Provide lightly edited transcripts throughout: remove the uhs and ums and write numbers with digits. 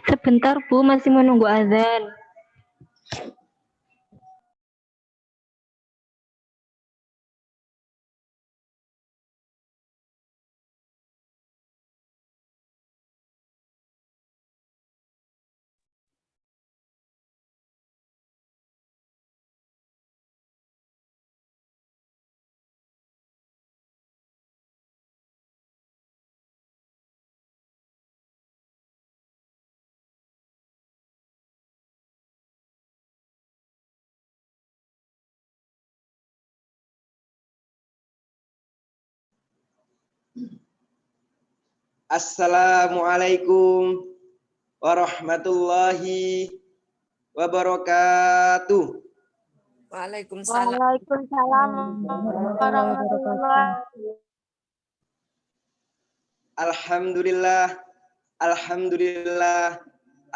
Sebentar Bu, masih menunggu azan. Assalamualaikum warahmatullahi wabarakatuh. Waalaikumsalam. Waalaikumsalam warahmatullahi. Alhamdulillah, alhamdulillah,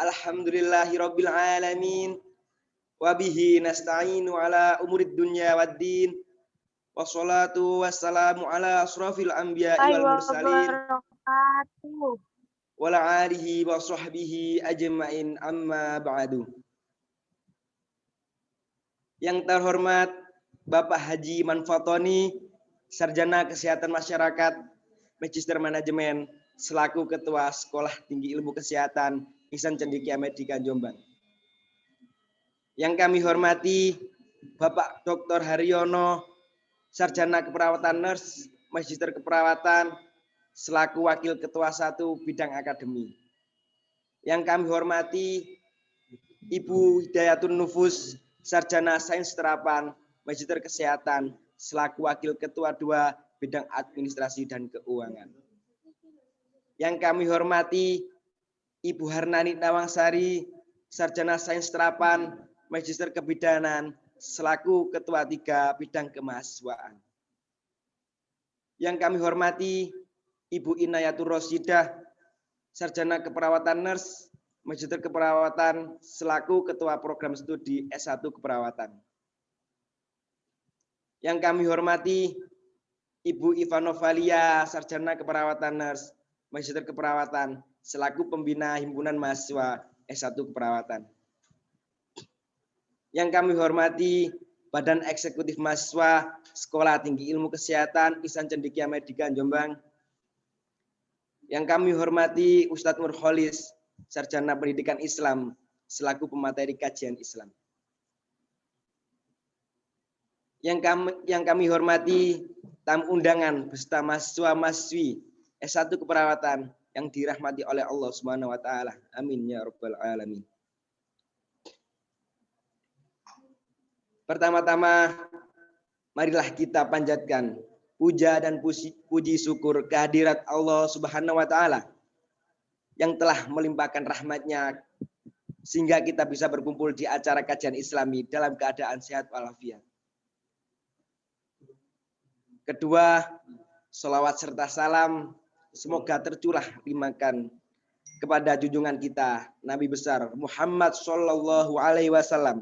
alhamdulillahirabbil alamin. Wabihi nasta'inu ala umurid dunya waddin. Wassalatu wassalamu ala asrafil anbiya'i wal mursalin. Wala alihi wa sahbihi ajma'in amma ba'du. Yang terhormat Bapak Haji Manfatoni, Sarjana Kesehatan Masyarakat, Magister Manajemen, selaku Ketua Sekolah Tinggi Ilmu Kesehatan Ihsan Cendekia Medika Jombang. Yang kami hormati Bapak Dr. Haryono, Sarjana Keperawatan Nurse, Magister Keperawatan, selaku Wakil Ketua 1 Bidang Akademi. Yang kami hormati Ibu Hidayatun Nufus, Sarjana Sains Terapan, Magister Kesehatan, selaku Wakil Ketua 2 Bidang Administrasi dan Keuangan. Yang kami hormati Ibu Harnani Nawangsari, Sarjana Sains Terapan, Magister Kebidanan, selaku Ketua 3 Bidang Kemahasiswaan. Yang kami hormati Ibu Inayatur Rosidah, Sarjana Keperawatan Nurse, Magister Keperawatan, selaku Ketua Program Studi S1 Keperawatan. Yang kami hormati Ibu Ivanovalia, Sarjana Keperawatan Nurse, Magister Keperawatan, selaku Pembina Himpunan Mahasiswa S1 Keperawatan. Yang kami hormati Badan Eksekutif Mahasiswa Sekolah Tinggi Ilmu Kesehatan Ihsan Cendekia Medika Jombang. Yang kami hormati Ustadz Nurholis, Sarjana Pendidikan Islam, selaku pemateri kajian Islam. Yang kami hormati tamu undangan beserta mahasiswa-mahasiswi S1 Keperawatan yang dirahmati oleh Allah Subhanahu wa taala. Amin ya rabbal alamin. Pertama-tama marilah kita panjatkan puja dan puji syukur kehadirat Allah Subhanahu wa taala yang telah melimpahkan rahmat-Nya sehingga kita bisa berkumpul di acara kajian Islami dalam keadaan sehat walafiat. Kedua, sholawat serta salam semoga tercurah limpahkan kepada junjungan kita Nabi besar Muhammad Shallallahu Alaihi Wasallam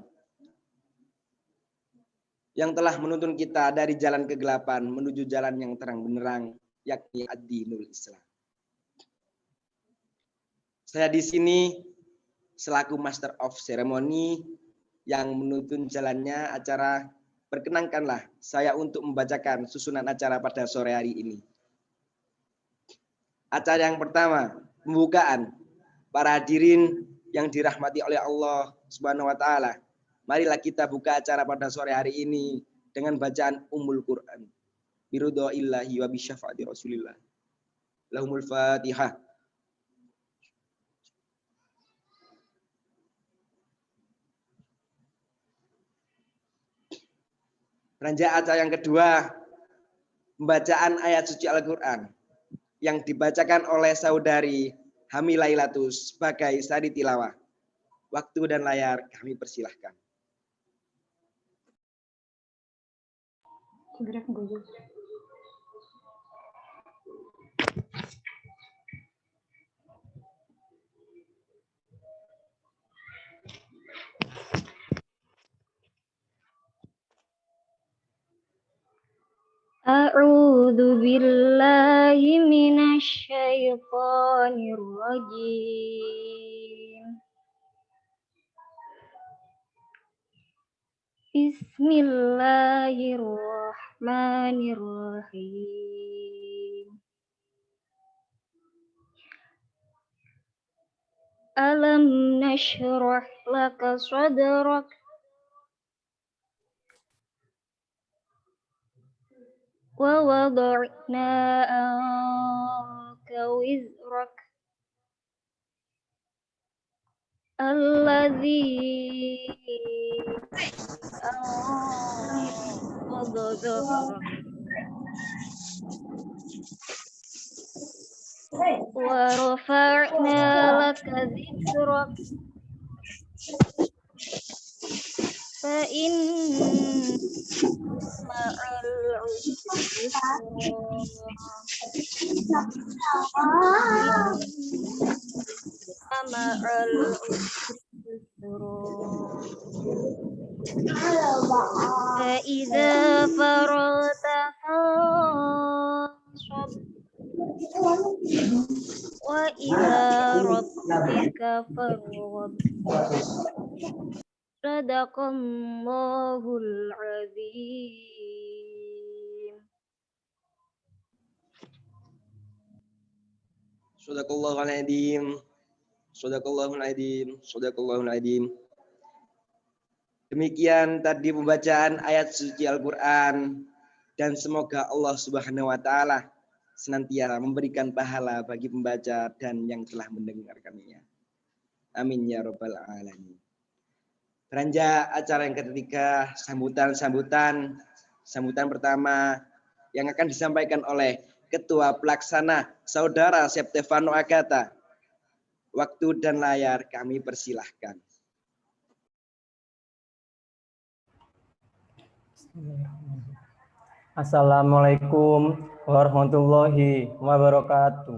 yang telah menuntun kita dari jalan kegelapan menuju jalan yang terang benderang, yakni ad-dinul Islam. Saya di sini selaku Master of Ceremony yang menuntun jalannya acara. Perkenankanlah saya untuk membacakan susunan acara pada sore hari ini. Acara yang pertama, pembukaan. Para hadirin yang dirahmati oleh Allah Subhanahu wa taala. Marilah kita buka acara pada sore hari ini dengan bacaan Ummul Quran. Biridhoillahi wa bisyafaati Rasulillah. Lahumul Fatihah. Beranjak acara yang kedua, pembacaan ayat suci Al-Quran yang dibacakan oleh saudari Hamilailatus sebagai sari tilawah. Waktu dan layar kami persilahkan. A'udzu billahi minasy syaithanir rajim. Bismillahirrahmanirrahim. Alam nashrah laka sadrak wa wada'na anka wizrak alladzi anqadha dhahrak wa rafa'na laka dhikrak fa inna ma'al usri yusra inna ma'al usri yusra فإذا فرغت فانصب وإلى ربك فارغب صدق الله العظيم. Sadaqallahul adzim. Sadaqallahul adzim. Sadaqallahul adzim. Demikian tadi pembacaan ayat suci Al-Qur'an, dan semoga Allah Subhanahu wa taala senantiasa memberikan pahala bagi pembaca dan yang telah mendengarkannya. Amin ya rabbal alamin. Beranjak acara yang ketiga, sambutan pertama yang akan disampaikan oleh Ketua Pelaksana Saudara Stefano Agata. Waktu dan layar kami persilahkan. Assalamualaikum warahmatullahi wabarakatuh.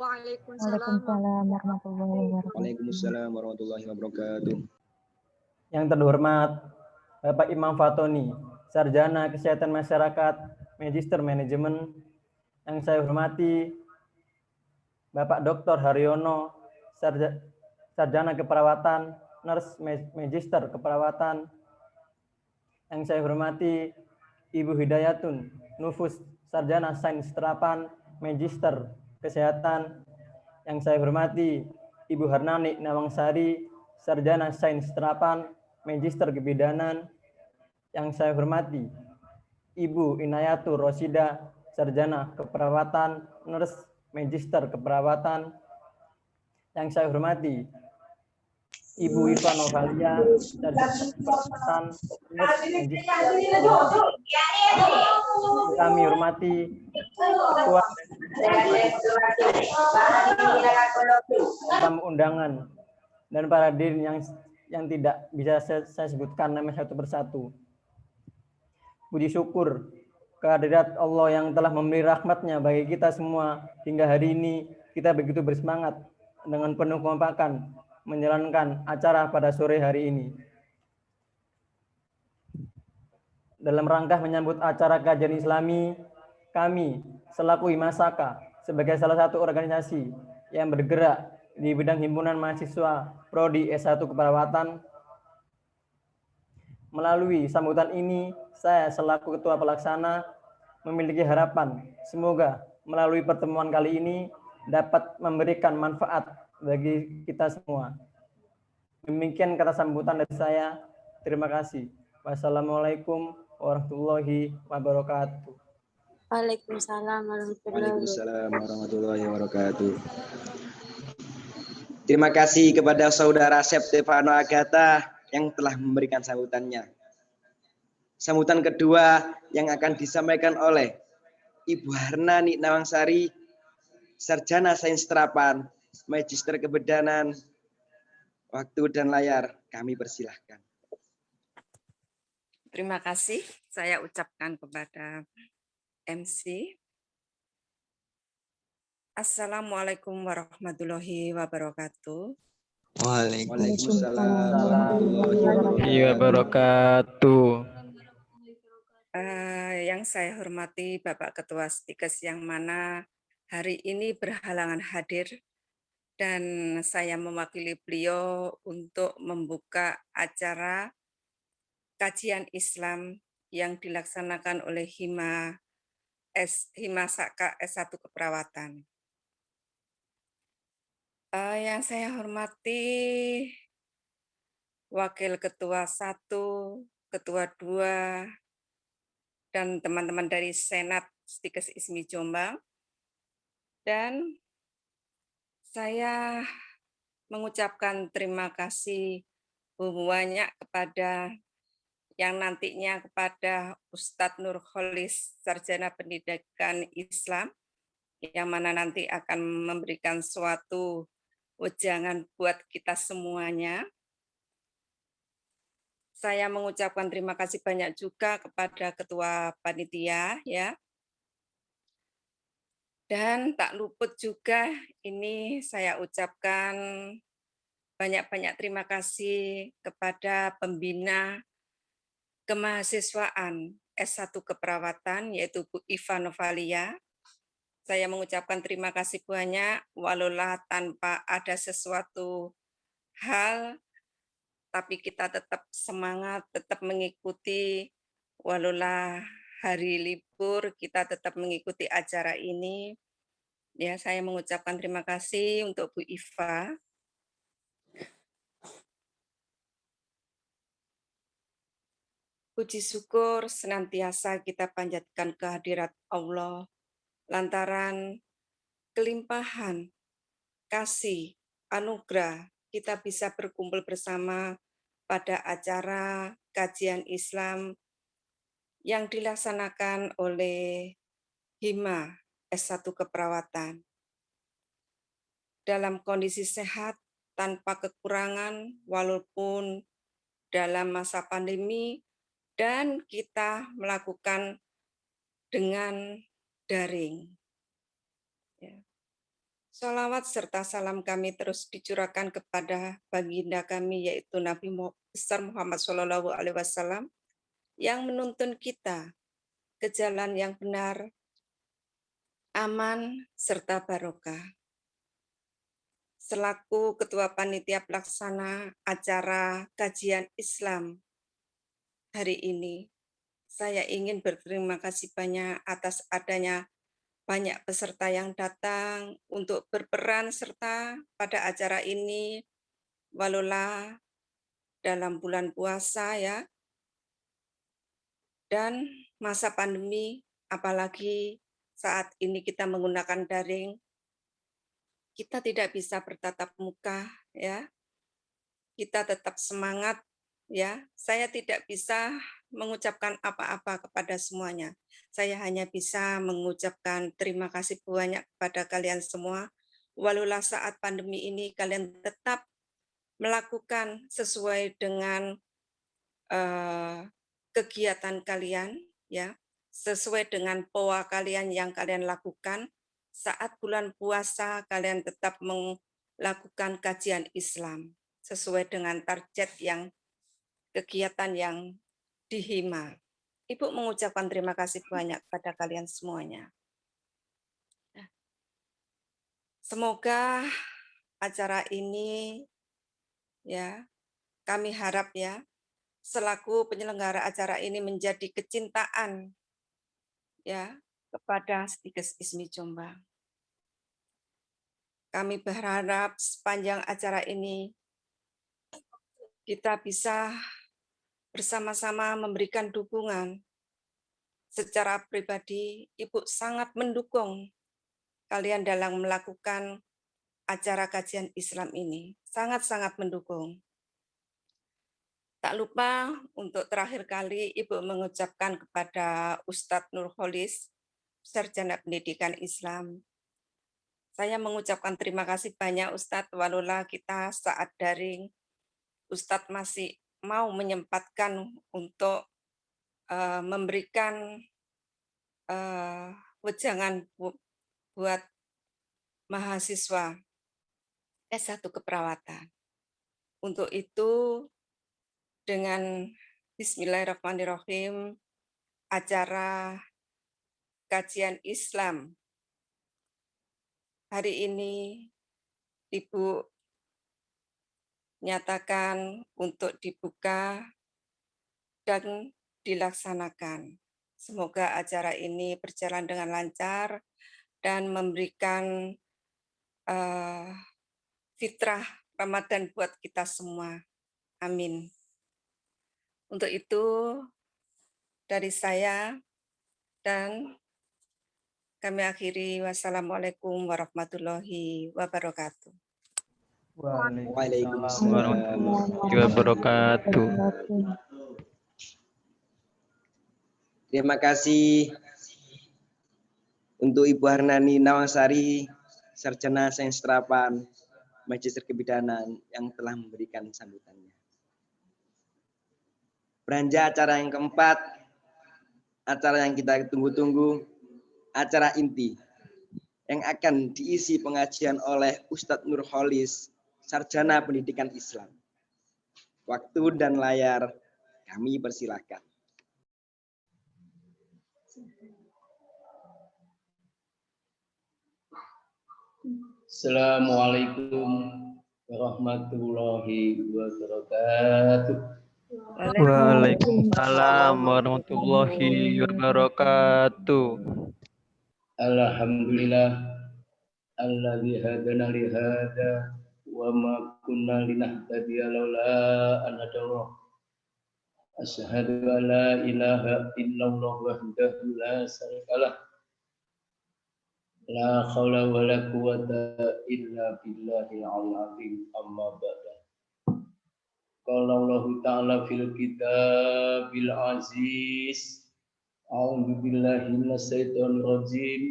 Waalaikumsalam warahmatullahi wabarakatuh. Waalaikumsalam warahmatullahi wabarakatuh. Yang terhormat Bapak Imam Fatoni, Sarjana Kesehatan Masyarakat, Magister Manajemen. Yang saya hormati Bapak Dr. Haryono, Sarjana Keperawatan, Nurse Magister Keperawatan. Yang saya hormati Ibu Hidayatun Nufus, Sarjana Sains Terapan, Magister Kesehatan. Yang saya hormati Ibu Harnani Nawangsari, Sarjana Sains Terapan, Magister Kebidanan. Yang saya hormati Ibu Inayatur Rosida, Sarjana Keperawatan, Nurse Magister Keperawatan. Yang saya hormati Ibu Iva Novalia, Sarjana Keperawatan, Nurse Magister Keperawatan. Kami hormati Ketua tamu undangan dan para hadirin yang tidak bisa saya sebutkan namanya satu persatu. Puji syukur kehadirat Allah yang telah memberi rahmatnya bagi kita semua hingga hari ini kita begitu bersemangat dengan penuh kekompakan menjalankan acara pada sore hari ini. Dalam rangka menyambut acara kajian Islami, kami selaku Himasaka sebagai salah satu organisasi yang bergerak di bidang himpunan mahasiswa Prodi S1 Keperawatan. Melalui sambutan ini, saya selaku Ketua Pelaksana memiliki harapan semoga melalui pertemuan kali ini dapat memberikan manfaat bagi kita semua. Demikian kata sambutan dari saya. Terima kasih. Wassalamualaikum warahmatullahi wabarakatuh. Waalaikumsalam warahmatullahi wabarakatuh. Terima kasih kepada Saudara Stefano Agata yang telah memberikan sambutannya. Sambutan kedua yang akan disampaikan oleh Ibu Harnani Nawangsari, Sarjana Sains Terapan, Magister Kebidanan. Waktu dan layar kami persilahkan. Terima kasih saya ucapkan kepada MC. Assalamualaikum warahmatullahi wabarakatuh. Waalaikumsalam warahmatullahi wabarakatuh. Yang saya hormati Bapak Ketua Stikes yang mana hari ini berhalangan hadir dan saya mewakili beliau untuk membuka acara kajian Islam yang dilaksanakan oleh Himasaka S1 Keperawatan. Yang saya hormati Wakil Ketua 1, Ketua 2, dan teman-teman dari Senat Stikes ISMI Jombang. Dan saya mengucapkan terima kasih banyak kepada yang nantinya kepada Ustadz Nurholis, Sarjana Pendidikan Islam, yang mana nanti akan memberikan suatu wejangan buat kita semuanya. Saya mengucapkan terima kasih banyak juga kepada Ketua Panitia, ya. Dan tak luput juga ini saya ucapkan banyak-banyak terima kasih kepada pembina kemahasiswaan S1 Keperawatan, yaitu Bu Iva Novalia. Saya mengucapkan terima kasih banyak, walaulah tanpa ada sesuatu hal, tapi kita tetap semangat, tetap mengikuti, walaulah hari libur, kita tetap mengikuti acara ini. Ya, saya mengucapkan terima kasih untuk Bu Iva. Puji syukur senantiasa kita panjatkan kehadirat Allah lantaran kelimpahan kasih anugerah kita bisa berkumpul bersama pada acara kajian Islam yang dilaksanakan oleh Hima S1 Keperawatan. Dalam kondisi sehat, tanpa kekurangan, walaupun dalam masa pandemi, dan kita melakukan dengan daring. Salawat serta salam kami terus dicurahkan kepada baginda kami, yaitu Nabi besar Muhammad SAW, yang menuntun kita ke jalan yang benar, aman, serta barokah. Selaku Ketua Panitia Pelaksana acara kajian Islam hari ini, saya ingin berterima kasih banyak atas adanya banyak peserta yang datang untuk berperan serta pada acara ini, walaulah dalam bulan puasa, ya, dan masa pandemi, apalagi saat ini kita menggunakan daring, kita tidak bisa bertatap muka, ya. Kita tetap semangat, ya. Saya tidak bisa mengucapkan apa-apa kepada semuanya. Saya hanya bisa mengucapkan terima kasih banyak kepada kalian semua. Walaulah saat pandemi ini kalian tetap melakukan sesuai dengan kegiatan kalian, ya, sesuai dengan POA kalian yang kalian lakukan. Saat bulan puasa kalian tetap melakukan kajian Islam sesuai dengan target yang kegiatan yang dihima. Ibu mengucapkan terima kasih banyak pada kalian semuanya. Semoga acara ini, ya, kami harap, ya, selaku penyelenggara acara ini menjadi kecintaan, ya, kepada Stikes ISMI Jombang. Kami berharap sepanjang acara ini kita bisa bersama-sama memberikan dukungan. Secara pribadi, Ibu sangat mendukung kalian dalam melakukan acara kajian Islam ini. Sangat-sangat mendukung. Tak lupa untuk terakhir kali Ibu mengucapkan kepada Ustadz Nurholis, Sarjana Pendidikan Islam. Saya mengucapkan terima kasih banyak Ustadz, walaulah kita saat daring, Ustadz masih mau menyempatkan untuk memberikan wejangan buat mahasiswa S1 Keperawatan. Untuk itu, dengan Bismillahirrahmanirrahim, acara kajian Islam hari ini Ibu nyatakan untuk dibuka dan dilaksanakan. Semoga acara ini berjalan dengan lancar dan memberikan fitrah Ramadan buat kita semua. Amin. Untuk itu dari saya dan kami akhiri. Wassalamualaikum warahmatullahi wabarakatuh. Waalaikumsalam warahmatullahi wabarakatuh. Terima kasih untuk Ibu Harnani Nawasari, Sarjana Sains Terapan, Magister Kebidanan yang telah memberikan sambutannya. Beranjak acara yang keempat, acara yang kita tunggu-tunggu, acara inti yang akan diisi pengajian oleh Ustadz Nurholis, Sarjana Pendidikan Islam. Waktu dan layar kami persilakan. Assalamualaikum warahmatullahi wabarakatuh. Waalaikumsalam warahmatullahi wabarakatuh. Alhamdulillah alladzi hadana li hada wa ma kunna linahtadiya laula an hadana. Asyhadu an la ilaha illallah wahdahu la syarikalah. La haula wa la quwwata illa billahil azim, amma ba'da. Qala Allah Ta'ala fil kitabil aziz. A'udzu billahi minasy syaithanir rajim.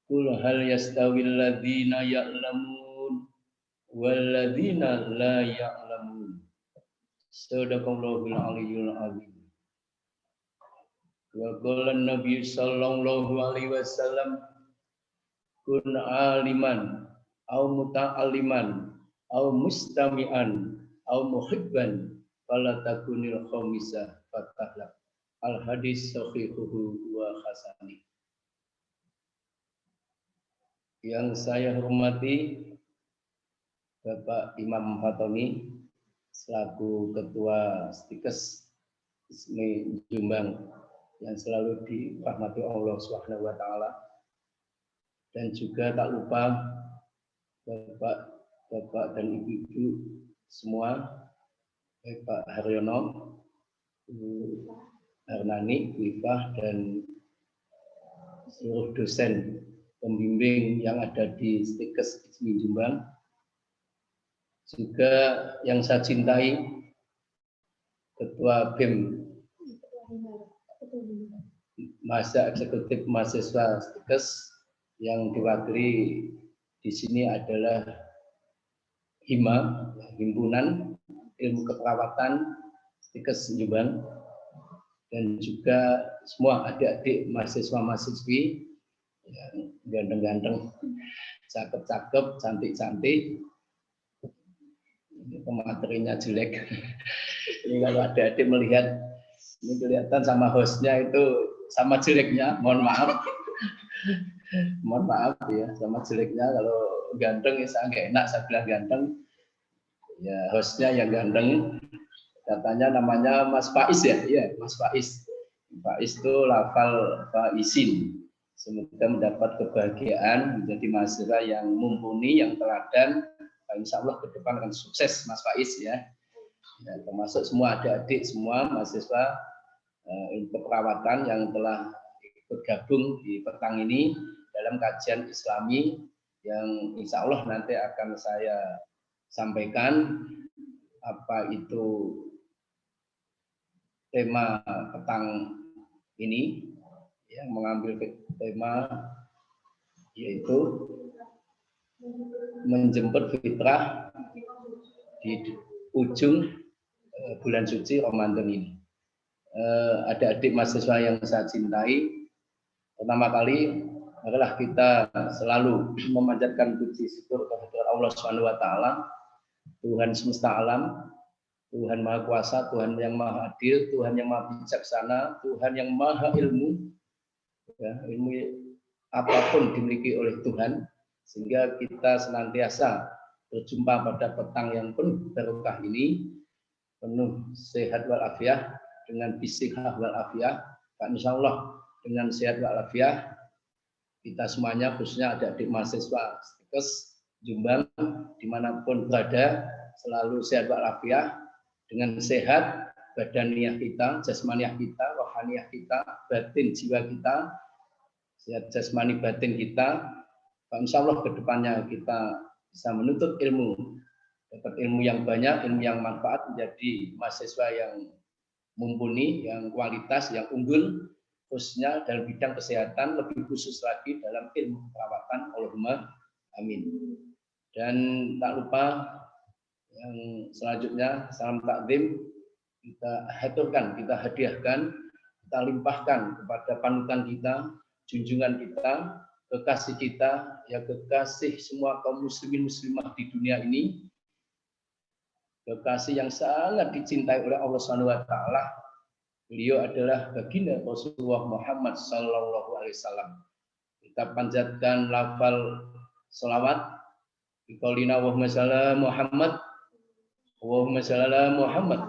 Qul hal yastawil ladzina ya'lamun wal ladzina la ya'lamun. Shadaqallahul aliyyul azim. Wa qala an-nabiy sallallahu alaihi wasallam kun aliman au muta'alliman au mustami'an au muhibban fala takunil khamisa fatahla. Al hadis sahihuhu wa hasani. Yang saya hormati Bapak Imam Fatoni selaku Ketua Stikes ISMI Jombang yang selalu dirahmati Allah Subhanahu wa taala. Dan juga tak lupa Bapak dan Ibu-ibu semua, baik Pak Haryono, Bu Harnani, Bu Ifah, dan seluruh dosen pembimbing yang ada di Stikes ISMI Jombang. Juga yang saya cintai, Ketua BEM, Masa Eksekutif Mahasiswa Stikes, yang diwakili di sini adalah HIMA, Himpunan Ilmu Keperawatan Stikes Jombang, dan juga semua adik-adik mahasiswa-mahasiswi yang ganteng-ganteng, cakep-cakep, cantik-cantik. Materinya jelek. Ini kalau adik-adik melihat, ini kelihatan sama hostnya itu sama jeleknya, mohon maaf. Mohon maaf ya, sama jeleknya. Kalau ganteng ya saya nggak enak, saya bilang ganteng. Ya hostnya yang ganteng, katanya namanya Mas Faiz ya, ya Mas Faiz. Faiz itu lafal Faizin. Semoga mendapat kebahagiaan menjadi mahasiswa yang mumpuni, yang teladan. Insya Allah ke depan akan sukses Mas Faiz ya. Ya, termasuk semua adik-adik semua mahasiswa keperawatan yang telah bergabung di petang ini dalam kajian Islami yang insya Allah nanti akan saya sampaikan apa itu tema petang ini, yang mengambil tema yaitu menjemput fitrah di ujung bulan suci Ramadan ini. Adik-adik mahasiswa yang saya cintai, pertama kali adalah kita selalu memanjatkan puji syukur kepada Allah Subhanahu wa taala, Tuhan semesta alam, Tuhan Maha Kuasa, Tuhan yang Maha Adil, Tuhan yang Maha Bijaksana, Tuhan yang Maha Ilmu. Ya, ilmu apapun dimiliki oleh Tuhan, sehingga kita senantiasa berjumpa pada petang yang penuh berkah ini, penuh sehat walafiat, dengan bisihah wal afiyah. Insya Allah dengan sehat wal afiyah kita semuanya, khususnya adik-adik mahasiswa Stikes Jombang dimanapun berada, selalu sehat wal afiyah, dengan sehat badaniah kita, jasmaniah kita, rohaniah kita, batin jiwa kita, sehat jasmani batin kita. Insya Allah kedepannya kita bisa menuntut ilmu, dapat ilmu yang banyak, ilmu yang manfaat, menjadi mahasiswa yang mumpuni, yang kualitas, yang unggul, khususnya dalam bidang kesehatan, lebih khusus lagi dalam ilmu perawatan. Allahumma amin. Dan tak lupa yang selanjutnya, salam takdim kita haturkan, kita hadiahkan, kita limpahkan kepada panutan kita, junjungan kita, kekasih kita, ya kekasih semua kaum muslimin muslimah di dunia ini, kekasih yang sangat dicintai oleh Allah Subhanahu wa taala. Beliau adalah baginda Rasulullah Muhammad sallallahu alaihi wasallam. Kita panjatkan lafal selawat biqaulina Allahumma shalli ala Muhammad, Allahumma shalli ala Muhammad,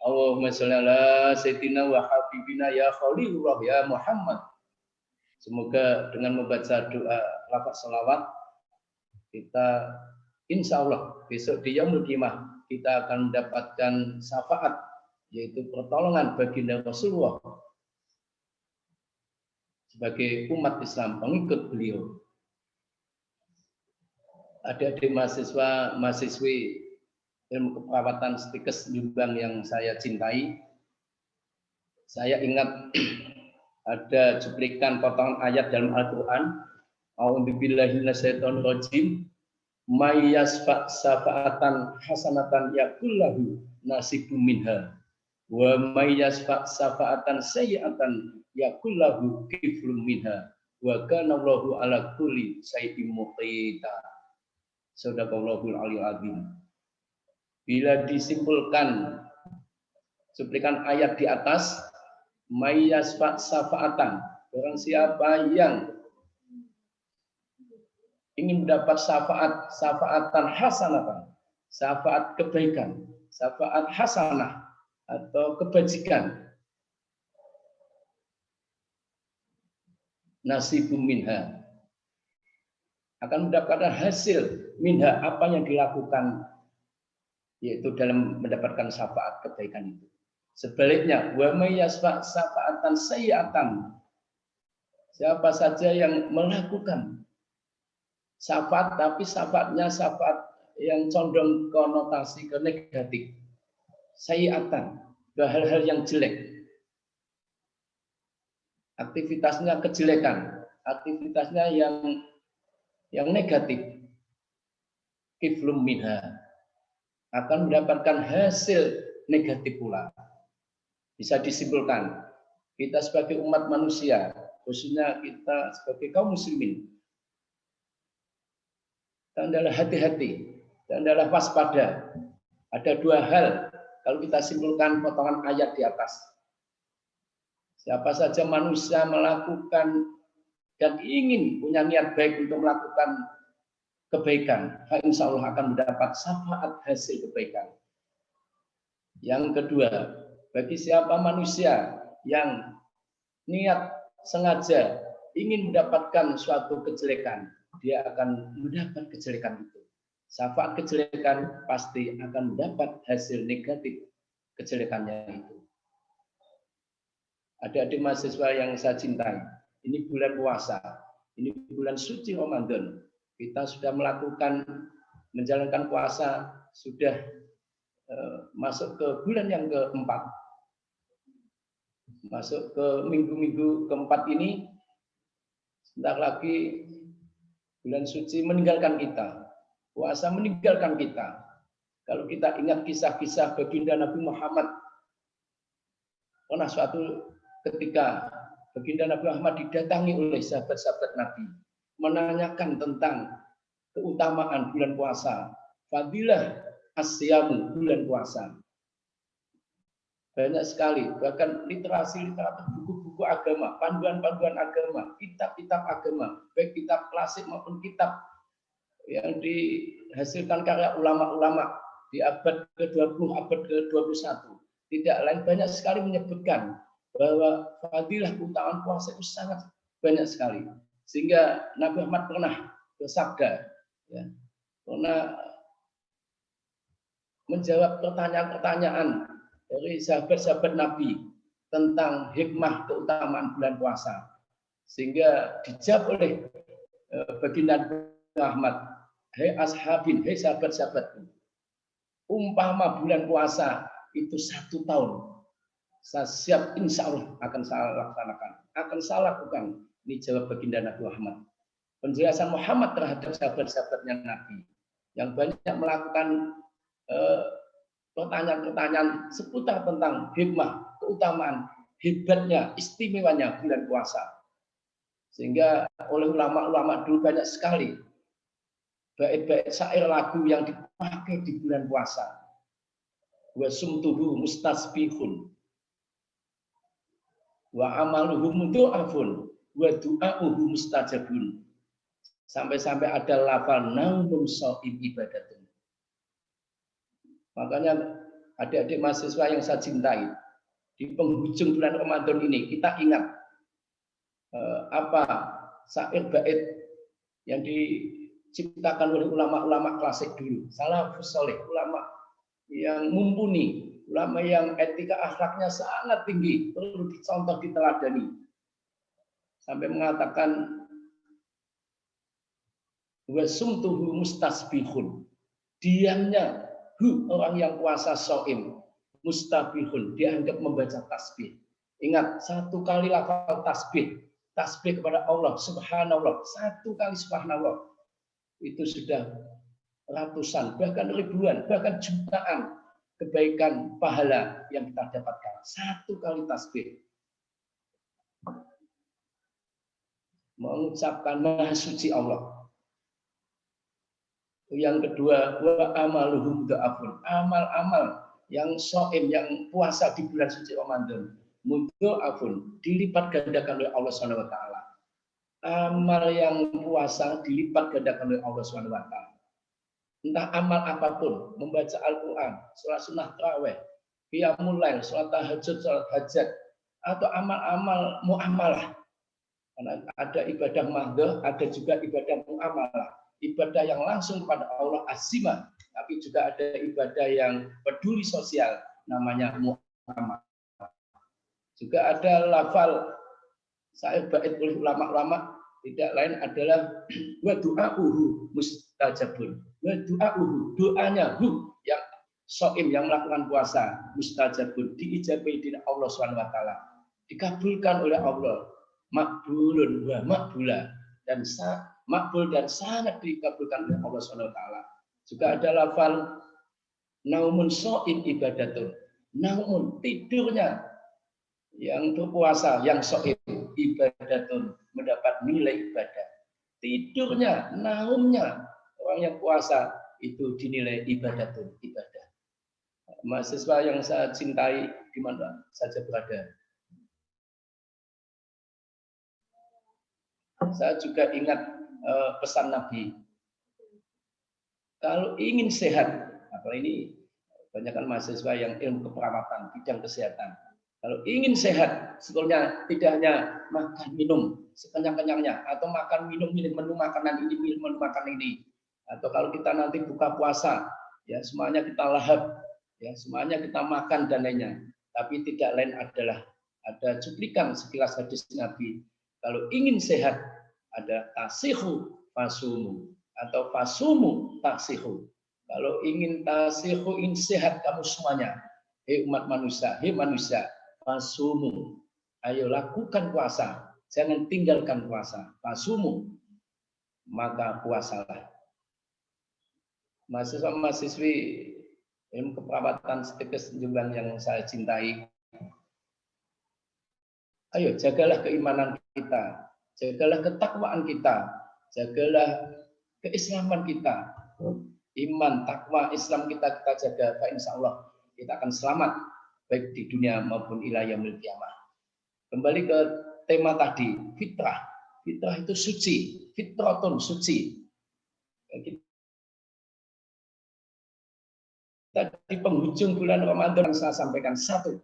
Allahumma shalli ala sayyidina wa habibina ya Khalilullah ya Muhammad. Semoga dengan membaca doa lafaz selawat kita insya Allah besok di Yaumul Qiyamah kita akan mendapatkan syafaat, yaitu pertolongan baginda Rasulullah sebagai umat Islam pengikut beliau. Adik-adik mahasiswa, mahasiswi ilmu keperawatan Stikes Jombang yang saya cintai, saya ingat ada cuplikan potongan ayat dalam Al-Quran, a'udzubillahi minasyaitonir rajim, may yasfa' syafa'atan hasanatan yakullahu nasibum minha wa may yasfa' syafa'atan sayyi'atan yakullahu kiflum minha wa kana Allahu ala kulli syai'in muqita. Sadaqallahul aliyyil azim. Bila disimpulkan cuplikan ayat di atas, may yasfa' syafa'atan, barang siapa yang ingin mendapat syafaatan hasanatan, syafaat kebaikan, syafaat hasanah atau kebajikan, nasibum minha, akan mendapatkan hasil minha, apa yang dilakukan, yaitu dalam mendapatkan syafaat kebaikan itu. Sebaliknya, wa may yasfa' syafa'atan sayyi'atan, siapa saja yang melakukan syafaat tapi syafaatnya syafaat yang condong konotasi ke negatif, sayyi'atan, ke hal-hal yang jelek, aktivitasnya kejelekan, aktivitasnya yang negatif, kiflum minha, akan mendapatkan hasil negatif pula. Bisa disimpulkan, kita sebagai umat manusia, khususnya kita sebagai kaum muslimin, adalah hati-hati, adalah waspada. Ada dua hal kalau kita simpulkan potongan ayat di atas. Siapa saja manusia melakukan dan ingin punya niat baik untuk melakukan kebaikan, insya Allah akan mendapat syafaat hasil kebaikan. Yang kedua, bagi siapa manusia yang niat sengaja ingin mendapatkan suatu kejelekan, dia akan mendapat kejelekan itu. Syafaat kejelekan pasti akan mendapat hasil negatif kejelekannya itu. Adik-adik mahasiswa yang saya cintai, ini bulan puasa, ini bulan suci Ramadan. Kita sudah melakukan, menjalankan puasa, sudah masuk ke bulan yang keempat. Masuk ke minggu-minggu keempat ini, sebentar lagi bulan suci meninggalkan kita, puasa meninggalkan kita. Kalau kita ingat kisah-kisah baginda Nabi Muhammad, pernah suatu ketika baginda Nabi Muhammad didatangi oleh sahabat-sahabat Nabi, menanyakan tentang keutamaan bulan puasa, fadilah asyamu, bulan puasa. Banyak sekali, bahkan literasi, literatur, buku-buku agama, panduan-panduan agama, kitab-kitab agama, baik kitab klasik maupun kitab yang dihasilkan karya ulama-ulama di abad ke-20, abad ke-21. tidak lain banyak sekali menyebutkan bahwa fadilah keutamaan puasa itu sangat banyak sekali. Sehingga Nabi Muhammad pernah bersabda, ya, pernah menjawab pertanyaan-pertanyaan dari sahabat-sahabat Nabi tentang hikmah keutamaan bulan puasa. Sehingga dijawab oleh baginda Muhammad, "Hei ashabin, hei sahabat-sahabatku, umpama bulan puasa itu 1 tahun, saya siap insya Allah akan saya laksanakan, akan saya lakukan." Ini jawab baginda Nabi Muhammad. Penjelasan Muhammad terhadap sahabat-sahabatnya Nabi yang banyak melakukan pertanyaan-pertanyaan seputar tentang hikmah, keutamaan, hebatnya, istimewanya bulan puasa. Sehingga oleh ulama-ulama dulu banyak sekali bait-bait syair lagu yang dipakai di bulan puasa. Wa sumtuhu mustasbihun wa amaluhu mudha'afun wa du'a'uhu mustajabun. Sampai-sampai ada lafal naumun shaim ibadatun. Makanya adik-adik mahasiswa yang saya cintai, di penghujung bulan Ramadan ini kita ingat apa syair bait yang diciptakan oleh ulama-ulama klasik dulu, salafus saleh, ulama yang mumpuni, ulama yang etika akhlaknya sangat tinggi, perlu dicontoh, diteladani. Sampai mengatakan wasumtuhu mustasbihun, diamnya orang yang puasa shaim, mustabihun, dianggap membaca tasbih. Ingat, 1 kali lafal tasbih, tasbih kepada Allah, subhanallah, 1 kali subhanallah, itu sudah ratusan, bahkan ribuan, bahkan jutaan kebaikan pahala yang kita dapatkan. 1 kali tasbih. Mengucapkan maha suci Allah. Yang kedua, wa amaluhum dha'afun. Amal-amal yang shaim, yang puasa di bulan suci Ramadan, mudha'afun, dilipat gandakan oleh Allah Subhanahu wa taala. Amal yang puasa dilipat gandakan oleh Allah Subhanahu wa taala. Entah amal apapun, membaca Al-Qur'an, salat sunnah tarawih, qiyamul lail, salat tahajud, salat hajat, atau amal-amal muamalah. Karena ada ibadah mahdhah, ada juga ibadah muamalah. Ibadah yang langsung kepada Allah azimah, tapi juga ada ibadah yang peduli sosial, namanya muamalah. Juga ada lafal syair bait oleh ulama-ulama, tidak lain adalah wa du'a'uhu mustajabun. Wa du'a'uhu, doanya yang shaim, yang melakukan puasa, mustajabun, diijabahi di Allah Subhanahu wa taala, dikabulkan oleh Allah, makbulun wa makbula, dan makbul dan sangat dikabulkan oleh Allah Subhanahu wa taala. Juga ada lafal naumun shaim ibadatun. Naumun, tidurnya yang berpuasa, yang shaim, ibadatun, mendapat nilai ibadah. Tidurnya, naumnya orang yang puasa itu dinilai ibadatun, ibadah. Mahasiswa yang saya cintai di mana saja berada, saya juga ingat pesan Nabi. Kalau ingin sehat, apalagi ini kebanyakan mahasiswa yang ilmu keperawatan, bidang kesehatan. Kalau ingin sehat, sebetulnya tidak hanya makan minum sekenyang-kenyangnya, atau makan minum menu makanan ini, menu makanan ini. Atau kalau kita nanti buka puasa, ya semuanya kita lahap, ya semuanya kita makan dan lainnya. Tapi tidak lain adalah ada cuplikan sekilas hadis Nabi. Kalau ingin sehat, ada tasihu fasumu, atau fasumu tasihu. Kalau ingin tasihu, ingin sehat kamu semuanya, hei umat manusia, hei manusia, fasumu, ayo lakukan puasa, jangan tinggalkan puasa. Fasumu, maka puasalah. Mahasiswa-mahasiswi ilmu keperawatan setekes Jombang yang saya cintai, ayo jagalah keimanan kita, jagalah ketakwaan kita, jagalah keislaman kita. Iman, takwa, Islam kita jaga, insya Allah kita akan selamat baik di dunia maupun ila yaumil qiyamah. Kembali ke tema tadi, fitrah. Fitrah itu suci, fitratun suci. kita di penghujung bulan Ramadan saya sampaikan satu,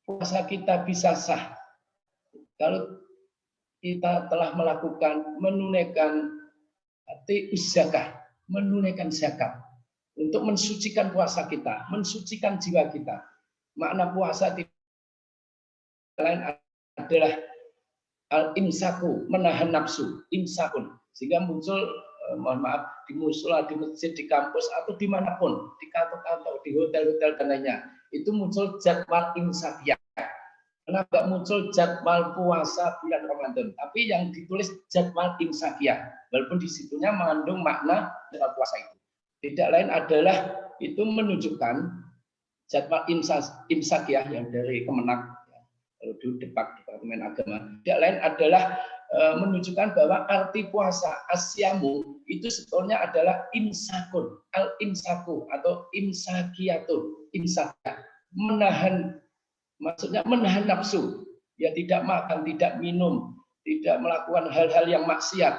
puasa kita bisa sah kalau kita telah melakukan menunaikan zakah, menunaikan zakat untuk mensucikan puasa kita, mensucikan jiwa kita. Makna puasa tidak lain adalah al-imsaku, menahan nafsu, imsakun. Sehingga muncul, mohon maaf, di musola, di masjid, di kampus, atau dimanapun, di kantor-kantor, di hotel-hotel dan lainnya, itu muncul jadwal imsakiyah. Kenapa nggak muncul jadwal puasa bulan Ramadan? Tapi yang ditulis jadwal imsakiyah, walaupun di situnya mengandung makna jadwal puasa itu. Tidak lain adalah itu menunjukkan jadwal imsakiyah yang dari Kemenak, kalau dulu Departemen Agama. Tidak lain adalah menunjukkan bahwa arti puasa asyamu itu sebetulnya adalah imsakun, al-imsaku atau imsakiyatu, imsakiyah, menahan. Maksudnya menahan nafsu, ya tidak makan, tidak minum, tidak melakukan hal-hal yang maksiat.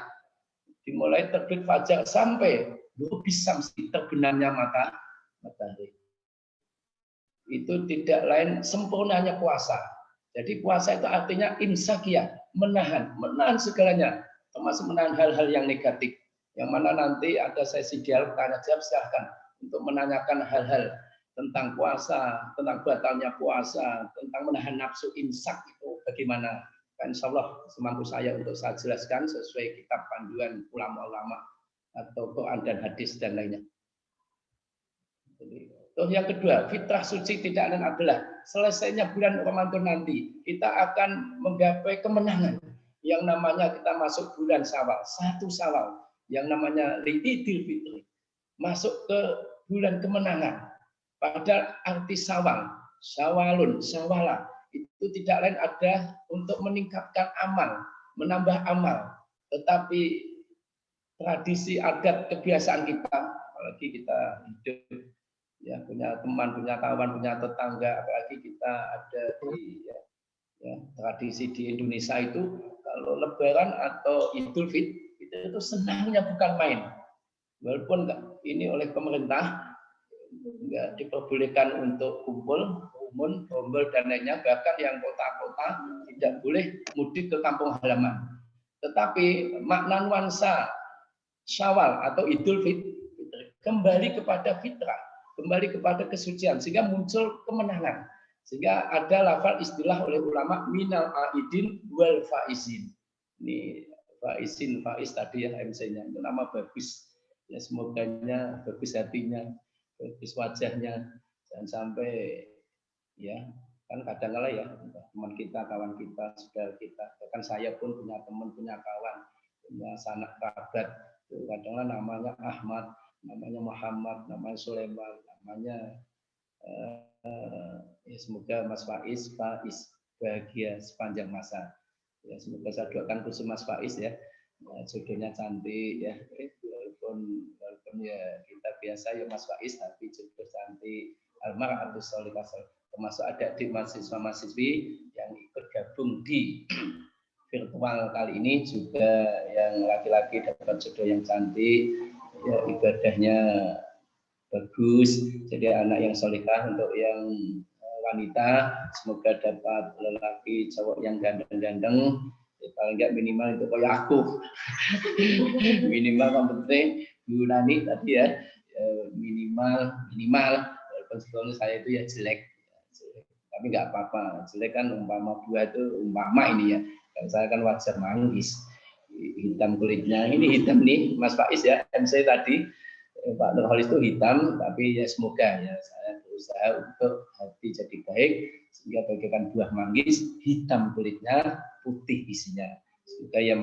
Dimulai terbit fajar sampai bisa terbenamnya matahari. Itu tidak lain sempurnanya puasa. Jadi puasa itu artinya imsakiyah, menahan segalanya, termasuk menahan hal-hal yang negatif. Yang mana nanti ada sesi dialog tanya jawab, silahkan untuk menanyakan hal-hal tentang puasa, tentang batalnya puasa, tentang menahan nafsu imsak itu bagaimana? Insya Allah semampu saya untuk saya jelaskan sesuai kitab panduan ulama-ulama atau Quran dan hadis dan lainnya. Terus yang kedua, fitrah suci tidak lain adalah selesainya bulan Ramadan nanti kita akan menggapai kemenangan yang namanya kita masuk bulan Syawal, 1 Syawal yang namanya Idul Fitri, masuk ke bulan kemenangan. Padahal arti Syawal, Syawalun, Syawala itu tidak lain ada untuk meningkatkan amal, menambah amal. Tetapi tradisi adat kebiasaan kita, apalagi kita hidup ya punya teman, punya kawan, punya tetangga, apalagi kita ada di tradisi di Indonesia itu kalau Lebaran atau Idul Fitri itu senangnya bukan main. Walaupun ini oleh pemerintah nggak diperbolehkan untuk kumpul, dan lainnya, bahkan yang kota-kota tidak boleh mudik ke kampung halaman. Tetapi makna nuansa Syawal atau Idul Fitri kembali kepada fitrah, kembali kepada kesucian, sehingga muncul kemenangan. Sehingga ada lafal istilah oleh ulama minal aidin wal faizin. Ini faizin, faiz tadi ya MC-nya, itu nama bagus. Ya semoganya bagus hatinya, bagus wajahnya, jangan sampai ya kan kadang-kala ya teman kita, kawan kita, saudara kita, bahkan saya pun punya teman, punya kawan, punya sanak kerabat, kadang-kala namanya Ahmad, namanya Muhammad, namanya Sulaiman, namanya ya semoga Mas Faiz bahagia sepanjang masa. Ya semoga saya doakan khusus Mas Faiz ya, jodohnya cantik ya, walaupun ya kita biasa ya Mas Faiz, tapi jodoh cantik, almarhum solihah, termasuk adik-adik mahasiswa-mahasiswi yang ikut gabung di virtual kali ini juga yang laki-laki dapat jodoh yang cantik, ya ibadahnya bagus, jadi anak yang solihah. Untuk yang wanita semoga dapat lelaki cowok yang ganteng-ganteng, ya, paling enggak minimal itu kayak aku minimal yang penting Bu Nani tadi ya, minimal walaupun sebetulnya saya itu ya jelek, tapi nggak apa-apa, jelek kan umpama buah itu umpama ini ya, kalau saya kan wajar manggis, hitam kulitnya, ini hitam nih Mas Faiz ya, MC tadi Pak Nurholis itu hitam, tapi ya semoga ya saya berusaha untuk hati jadi baik sehingga bagaikan buah manggis, hitam kulitnya, putih isinya. Semoga ya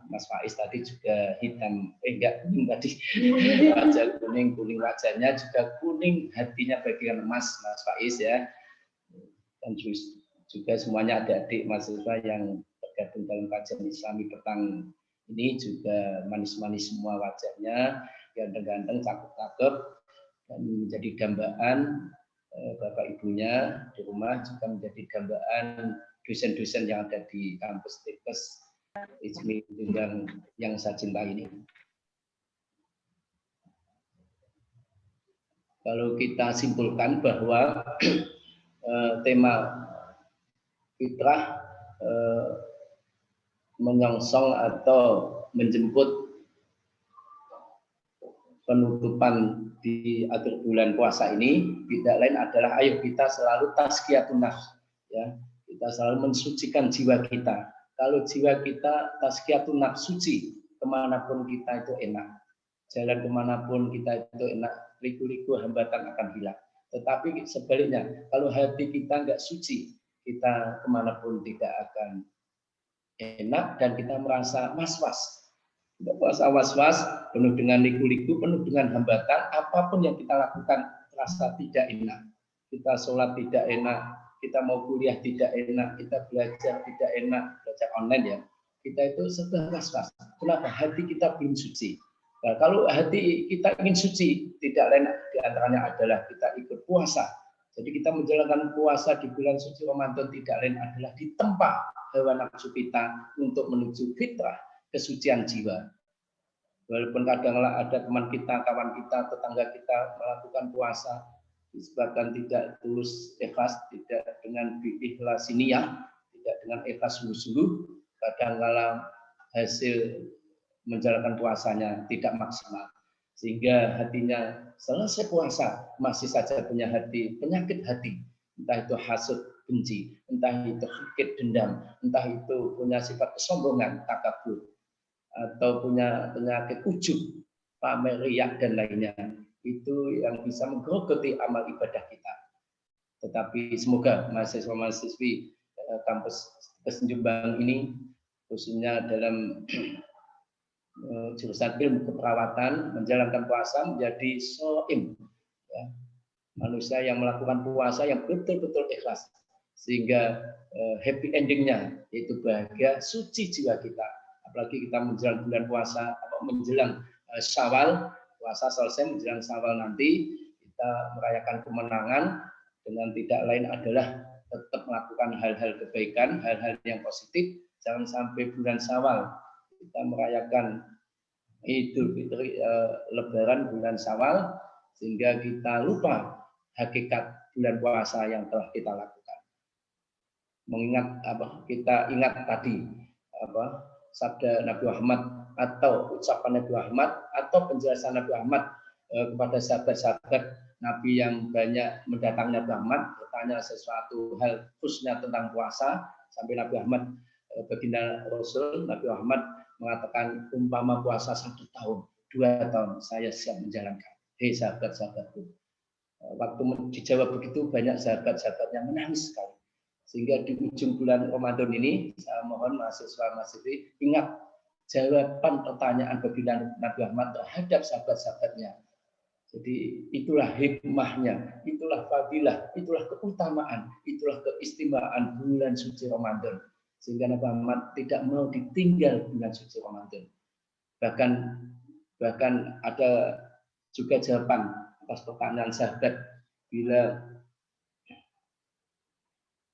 Mas Faiz tadi juga hitam, enggak kuning tadi, wajah kuning wajahnya juga kuning, hatinya bagaikan emas Mas Faiz ya. Dan juga semuanya adik-adik mahasiswa yang tergabung dalam kajian Islami petang ini juga manis-manis semua wajahnya, ganteng-ganteng, cakep-cakep, dan menjadi dambaan bapak ibunya di rumah, juga menjadi dambaan dosen-dosen yang ada di kampus Tekes Ijmi yang saya cintai ini. Kalau kita simpulkan bahwa tema fitrah menyongsong atau menjemput penutupan di akhir bulan puasa ini tidak lain adalah ayo kita selalu tazkiyatun nafs, ya, kita selalu mensucikan jiwa kita. Kalau jiwa kita tazkiyatun nafs suci, kemanapun kita itu enak, jalan kemanapun kita itu enak, liku-liku hambatan akan hilang. Tetapi sebaliknya, kalau hati kita nggak suci, kita kemanapun tidak akan enak dan kita merasa was-was. Kita merasa was-was, penuh dengan liku-liku, penuh dengan hambatan, apapun yang kita lakukan terasa tidak enak. Kita sholat tidak enak, kita mau kuliah tidak enak, kita belajar tidak enak, belajar online ya. Kita itu sedang was-was. Kenapa? Hati kita belum suci. Nah, kalau hati kita ingin suci, tidak lain diantaranya adalah kita ikut puasa. Jadi kita menjalankan puasa di bulan suci Ramadan tidak lain adalah ditempa hawa nafsu kita untuk menuju fitrah, kesucian jiwa. Walaupun kadang-kadang ada teman kita, kawan kita, tetangga kita melakukan puasa disebabkan tidak tulus ikhlas, tidak dengan ikhlas niyah, tidak dengan ikhlas sungguh-sungguh, kadang-kadang hasil menjalankan puasanya tidak maksimal, sehingga hatinya selesai puasa masih saja punya hati penyakit hati, entah itu hasud, benci, entah itu sakit dendam, entah itu punya sifat kesombongan, takabur, atau punya penyakit ujub, pamer, riak dan lainnya. Itu yang bisa menggerogoti amal ibadah kita. Tetapi semoga mahasiswa-mahasiswi kampus Jombang ini, khususnya dalam jurusan ilmu keperawatan, menjalankan puasa menjadi soim, ya, manusia yang melakukan puasa yang betul-betul ikhlas, sehingga happy endingnya yaitu bahagia, suci jiwa kita. Apalagi kita menjelang bulan puasa, menjelang Syawal, puasa selesai menjelang Syawal nanti kita merayakan kemenangan dengan tidak lain adalah tetap melakukan hal-hal kebaikan, hal-hal yang positif. Jangan sampai bulan Syawal kita merayakan Idul Fitri, Lebaran bulan Syawal, sehingga kita lupa hakikat bulan puasa yang telah kita lakukan. Mengingat kita ingat tadi sabda Nabi Muhammad atau ucapan Nabi Muhammad atau penjelasan Nabi Muhammad kepada sahabat-sahabat Nabi yang banyak mendatangi Nabi Muhammad bertanya sesuatu hal khususnya tentang puasa, sampai Nabi Muhammad baginda Rasul Nabi Muhammad mengatakan umpama puasa 1 tahun, 2 tahun saya siap menjalankan. Hei sahabat-sahabatku, waktu dijawab begitu banyak sahabat-sahabat yang menangis sekali. Sehingga di ujung bulan Ramadan ini saya mohon mahasiswa-mahasiswi ingat jawaban pertanyaan baginda Nabi Muhammad terhadap sahabat-sahabatnya. Jadi itulah hikmahnya, itulah fadilah, itulah keutamaan, itulah keistimewaan bulan suci Ramadan. Sehingga Nabi Muhammad tidak mau ditinggal bulan suci Ramadan. Bahkan ada juga jawaban atas pertanyaan sahabat, bila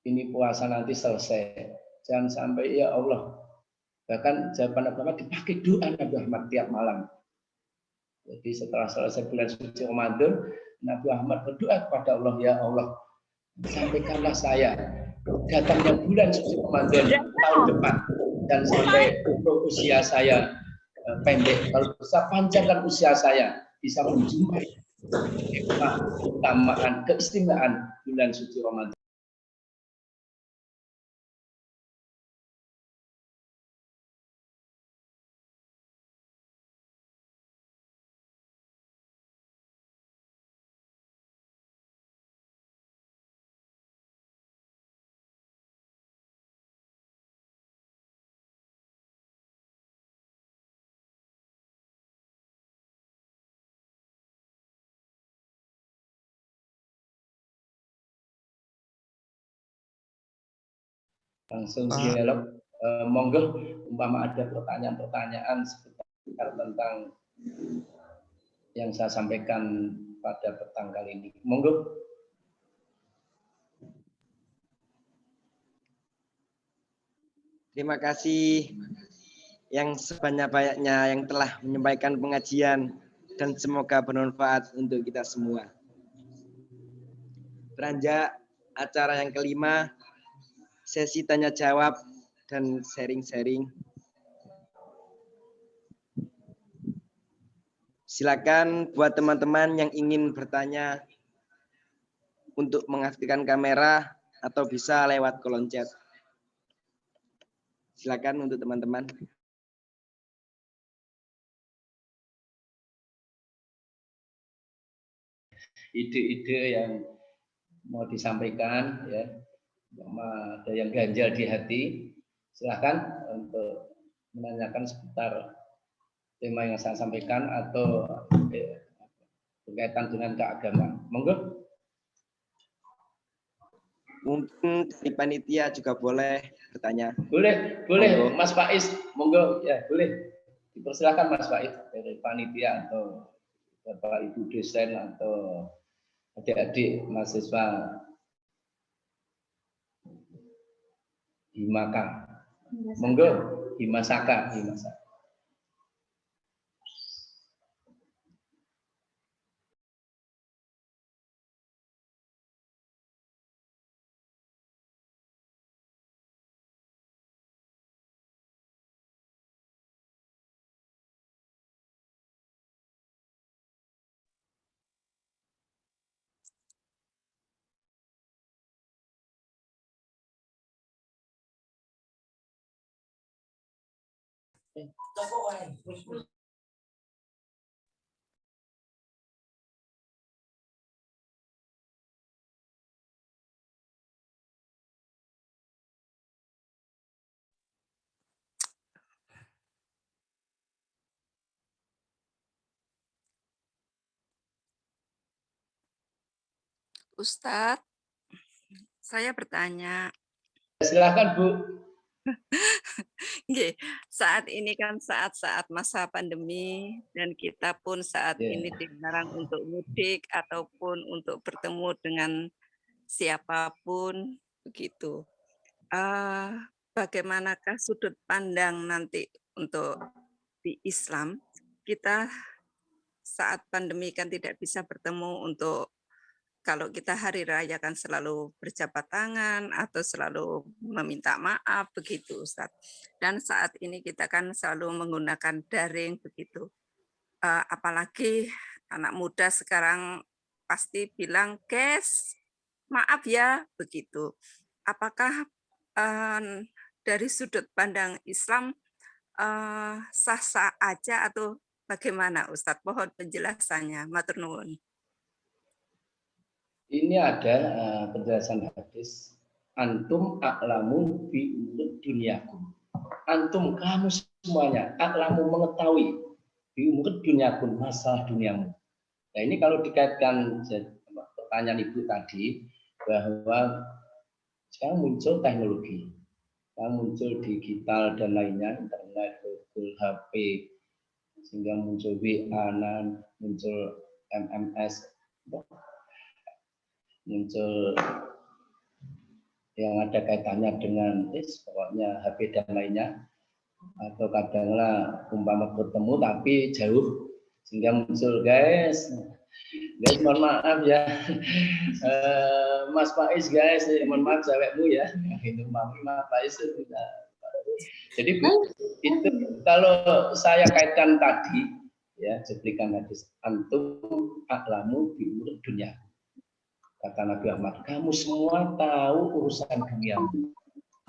ini puasa nanti selesai, jangan sampai ya Allah. Bahkan jawaban Nabi Muhammad dipakai doa Nabi Muhammad tiap malam. Jadi setelah selesai bulan suci Ramadan, Nabi Muhammad berdoa kepada Allah, ya Allah, sampaikanlah saya datangnya bulan suci Ramadan tahun depan, dan sampai umur usia saya pendek, kalau bisa panjangkan usia saya, bisa menjumpai hikmah, keutamaan, keistimewaan bulan suci Ramadan. Langsung dialog, monggo umpama ada pertanyaan-pertanyaan seputar tentang yang saya sampaikan pada petang kali ini. Monggo. Terima kasih yang sebanyak-banyaknya yang telah menyampaikan pengajian dan semoga bermanfaat untuk kita semua. beranjak acara yang kelima, sesi tanya jawab dan sharing-sharing. Silakan buat teman-teman yang ingin bertanya untuk mengaktifkan kamera atau bisa lewat kolom chat. Silakan untuk teman-teman. Ide-ide yang mau disampaikan ya, ada yang ganjal di hati, silahkan untuk menanyakan seputar tema yang saya sampaikan atau berkaitan dengan keagamaan. Monggo. Mungkin dari panitia juga boleh bertanya. Boleh, Monggo. Mas Faiz, monggo ya, boleh. Dipersilakan Mas Faiz dari panitia atau Bapak Ibu dosen atau adik-adik mahasiswa Himaka. Monggo, Himasaka. Ustadz, saya bertanya, Silakan Bu. Nggih, saat ini kan saat-saat masa pandemi dan kita pun saat ini dilarang untuk mudik ataupun untuk bertemu dengan siapapun begitu. Bagaimanakah sudut pandang nanti untuk di Islam? Kita saat pandemi kan tidak bisa bertemu untuk kalau kita hari raya kan selalu berjabat tangan atau selalu meminta maaf begitu Ustadz. Dan saat ini kita kan selalu menggunakan daring begitu. Apalagi anak muda sekarang pasti bilang, "Guys, maaf ya," begitu. Apakah dari sudut pandang Islam sah-sah aja atau bagaimana Ustadz? Mohon penjelasannya. Matur nuwun. Ini ada penjelasan hadis. Antum a'lamu bi umur duniakum. Antum kamu semuanya a'lamu mengetahui bi umur duniakum, masalah duniamu. Nah ini kalau dikaitkan pertanyaan Ibu tadi bahwa sekarang muncul teknologi, sekarang muncul digital dan lainnya, internet, Google, HP, sehingga muncul WA, muncul MMS, muncul yang ada kaitannya dengan pokoknya HP dan lainnya, atau kadanglah umpama bertemu tapi jauh sehingga muncul guys mohon maaf ya Mas Faiz guys, mohon maaf cewekmu ya itu mami Mas Faiz jadi itu kalau saya kaitkan tadi ya cuplikan hadis antum a'lamu bi umur dunia. Kata Nabi Ahmad, kamu semua tahu urusan duniamu.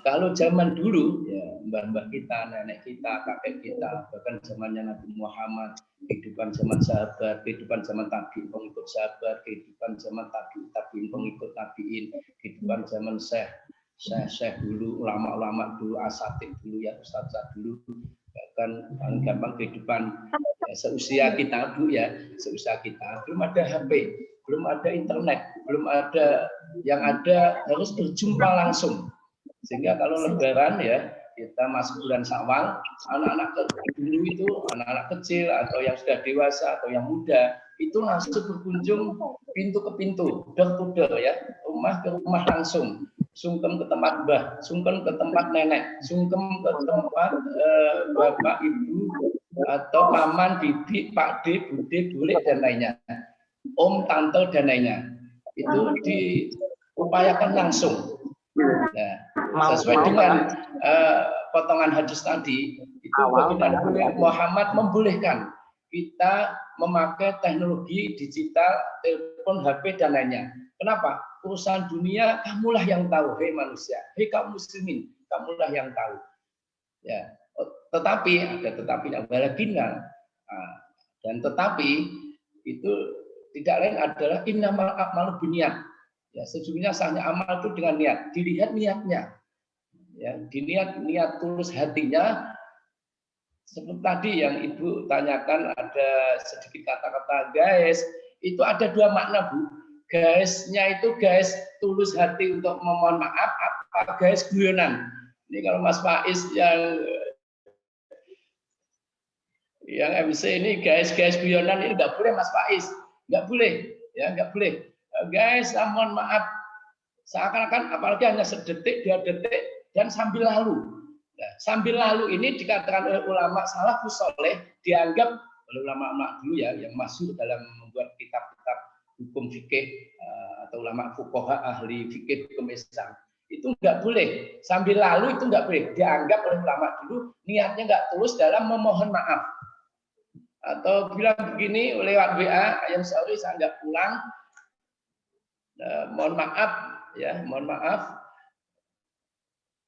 Kalau zaman dulu, ya mbah-mbah kita, nenek kita, kakek kita, bahkan zamannya Nabi Muhammad, kehidupan zaman sahabat, kehidupan zaman tabi'in, pengikut sahabat, kehidupan zaman tabi'in, pengikut tabi'in, kehidupan zaman syekh dulu, ulama-ulama dulu, asatid dulu, ya ustaz dulu, bahkan paling gampang kehidupan ya, seusia kita Bu ya, seusia kita belum ada HP, belum ada internet, belum ada, yang ada harus berjumpa langsung. Sehingga kalau lebaran ya kita masuk bulan Syawal, anak-anak dulu itu anak-anak kecil atau yang sudah dewasa atau yang muda itu langsung berkunjung pintu ke pintu, door to door ya, rumah ke rumah langsung, sungkem ke tempat mbah, sungkem ke tempat nenek, sungkem ke tempat bapak ibu atau paman, bibi, pak de, bude, bule dan lainnya, om, tante dan lainnya. itu diupayakan langsung. Nah, sesuai dengan potongan hadis tadi, itu Baginda Muhammad membolehkan kita memakai teknologi digital, telepon, HP dan lainnya. Kenapa? Urusan dunia kamulah yang tahu, hei manusia, hei kaum muslimin, kamulah yang tahu. Ya, tetapi ada tetapinya, walakinna, dan tetapi itu tidak lain adalah innamal a'malu binniyat. Ya, sesungguhnya sahnya amal itu dengan niat, dilihat niatnya. Ya, dilihat niat tulus hatinya. Seperti tadi yang Ibu tanyakan, ada sedikit kata-kata guys, itu ada dua makna, Bu. Guysnya itu guys tulus hati untuk memohon maaf, apa guys guyonan. Ini kalau Mas Faiz yang MC ini guys guyonan ini nggak boleh, Mas Faiz, nggak boleh, ya nggak boleh. Guys, mohon maaf, seakan-akan apalagi hanya sedetik, 2 detik dan sambil lalu. Nah, sambil lalu ini dikatakan oleh ulama salafus saleh, dianggap oleh ulama-ulama dulu ya yang masuk dalam membuat kitab-kitab hukum fikih atau ulama fuqaha ahli fikih hukum Islam. Itu nggak boleh, sambil lalu itu nggak boleh, dianggap oleh ulama dulu niatnya nggak tulus dalam memohon maaf. Atau bilang begini lewat WA, ayam sorry saya nggak pulang, mohon maaf ya, mohon maaf.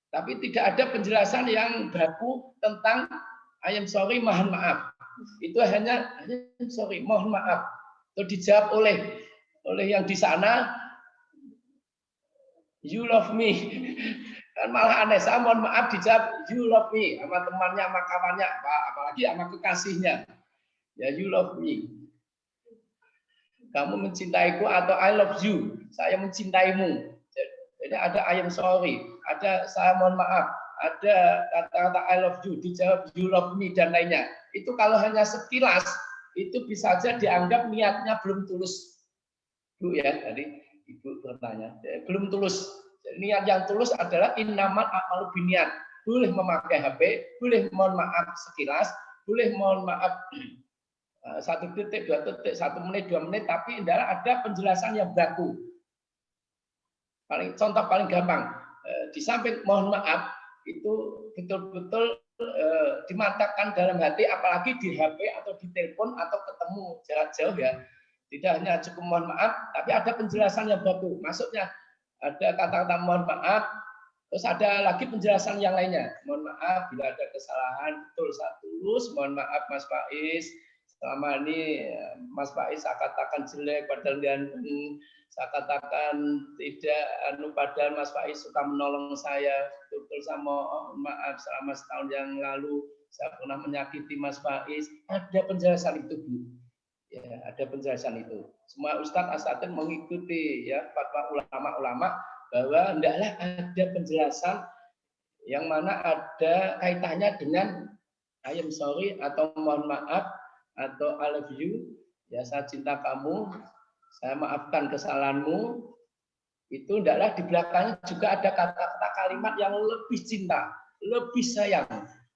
Tapi tidak ada penjelasan yang baku tentang ayam sorry, mohon maaf. Itu hanya sorry, mohon maaf. Itu dijawab oleh yang di sana, you love me. Kan malah aneh, saya mohon maaf dijawab you love me sama temannya, sama kawannya, apalagi sama kekasihnya. Ya, you love me. Kamu mencintaiku atau I love you. Saya mencintaimu. Jadi ada I am sorry, ada saya mohon maaf, ada kata-kata I love you, dijawab you love me dan lainnya. Itu kalau hanya sekilas, itu bisa saja dianggap niatnya belum tulus. Bu ya, tadi Ibu bertanya, belum tulus. Niat yang tulus adalah innamal a'malu binniyat. Boleh memakai HP, boleh mohon maaf sekilas, boleh mohon maaf 1 detik, 2 detik, 1 menit, 2 menit, tapi adalah ada penjelasan yang baku. Contoh paling gampang, di samping mohon maaf itu betul-betul dimantapkan dalam hati, apalagi di HP atau di telepon atau ketemu jarak jauh ya. Tidak hanya cukup mohon maaf, tapi ada penjelasan yang baku. Maksudnya ada kata-kata mohon maaf, terus ada lagi penjelasan yang lainnya. Mohon maaf bila ada kesalahan, betul saya tulus, mohon maaf Mas Faiz. Selama ini Mas Faiz saya katakan jelek, padahal saya katakan tidak, padahal Mas Faiz suka menolong saya, betul saya mohon maaf selama setahun yang lalu saya pernah menyakiti Mas Faiz. Ada penjelasan itu, Bu. Ya, ada penjelasan itu. Semua Ustadz Asatid mengikuti ya fatwa ulama-ulama bahwa hendaklah ada penjelasan yang mana ada kaitannya dengan I am sorry atau mohon maaf atau I love you, ya saya cinta kamu, saya maafkan kesalahanmu. Itu hendaklah di belakangnya juga ada kata-kata kalimat yang lebih cinta, lebih sayang,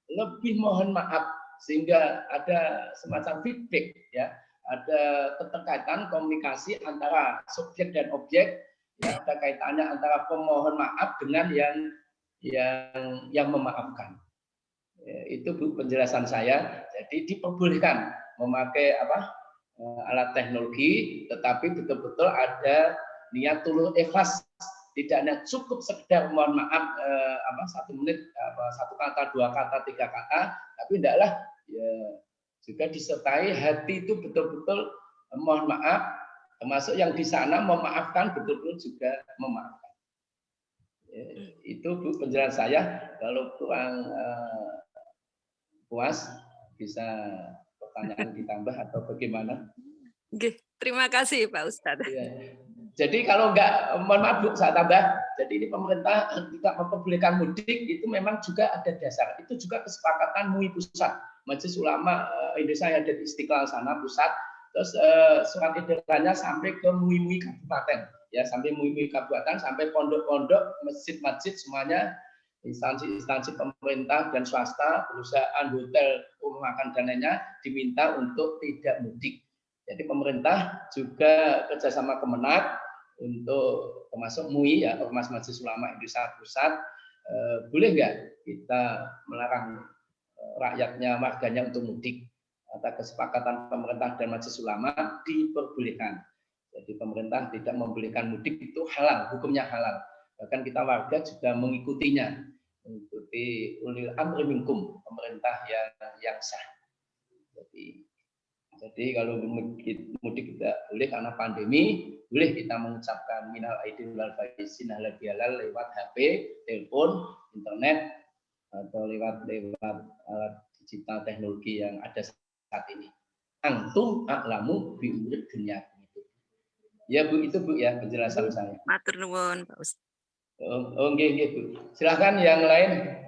lebih mohon maaf, sehingga ada semacam feedback ya, ada keterkaitan komunikasi antara subjek dan objek, ya, ada kaitannya antara pemohon maaf dengan yang memaafkan. Ya, itu Bu penjelasan saya. Jadi diperbolehkan memakai alat teknologi, tetapi betul-betul ada niat tulus ikhlas, tidak hanya cukup sekedar mohon maaf 1 menit, 1 kata, 2 kata, 3 kata, tapi hendaklah ya juga disertai hati itu betul-betul mohon maaf, termasuk yang di sana memaafkan, betul-betul juga memaafkan. Ya, itu Bu penjelasan saya. Kalau kurang puas bisa pertanyaan ditambah atau bagaimana? Oke, terima kasih Pak Ustadz. Ya. Jadi kalau enggak, mohon maaf Bu, saya tambah. Jadi ini pemerintah tidak memperbolehkan mudik, itu memang juga ada dasar. Itu juga kesepakatan MUI pusat, Majelis Ulama Indonesia yang ada di Istiqlal sana pusat. Terus surat edarannya sampai ke MUI kabupaten, ya sampai MUI kabupaten, sampai pondok-pondok, masjid-masjid semuanya, instansi-instansi pemerintah dan swasta, perusahaan, hotel, rumah makan dan lainnya diminta untuk tidak mudik. Jadi pemerintah juga kerjasama Kemenak untuk termasuk MUI ya, Ormas Majelis Ulama Indonesia Pusat, boleh nggak kita melarang rakyatnya, warganya untuk mudik? Atas kesepakatan pemerintah dan Majelis Ulama diperbolehkan. Jadi pemerintah tidak membolehkan mudik itu halal, hukumnya halal. Bahkan kita warga juga mengikutinya, mengikuti ulil amri minkum, pemerintah yang sah. Jadi kalau mudik tidak boleh karena pandemi, boleh kita mengucapkan minal aidin wal faizin halal bihalal lewat HP, telepon, internet, atau lewat alat digital teknologi yang ada saat ini. Antum a'lamu bi umuri dunia. Ya Bu, itu Bu ya penjelasan saya. Matur nuwun Pak Ustaz. Nggih Bu. Silakan yang lain.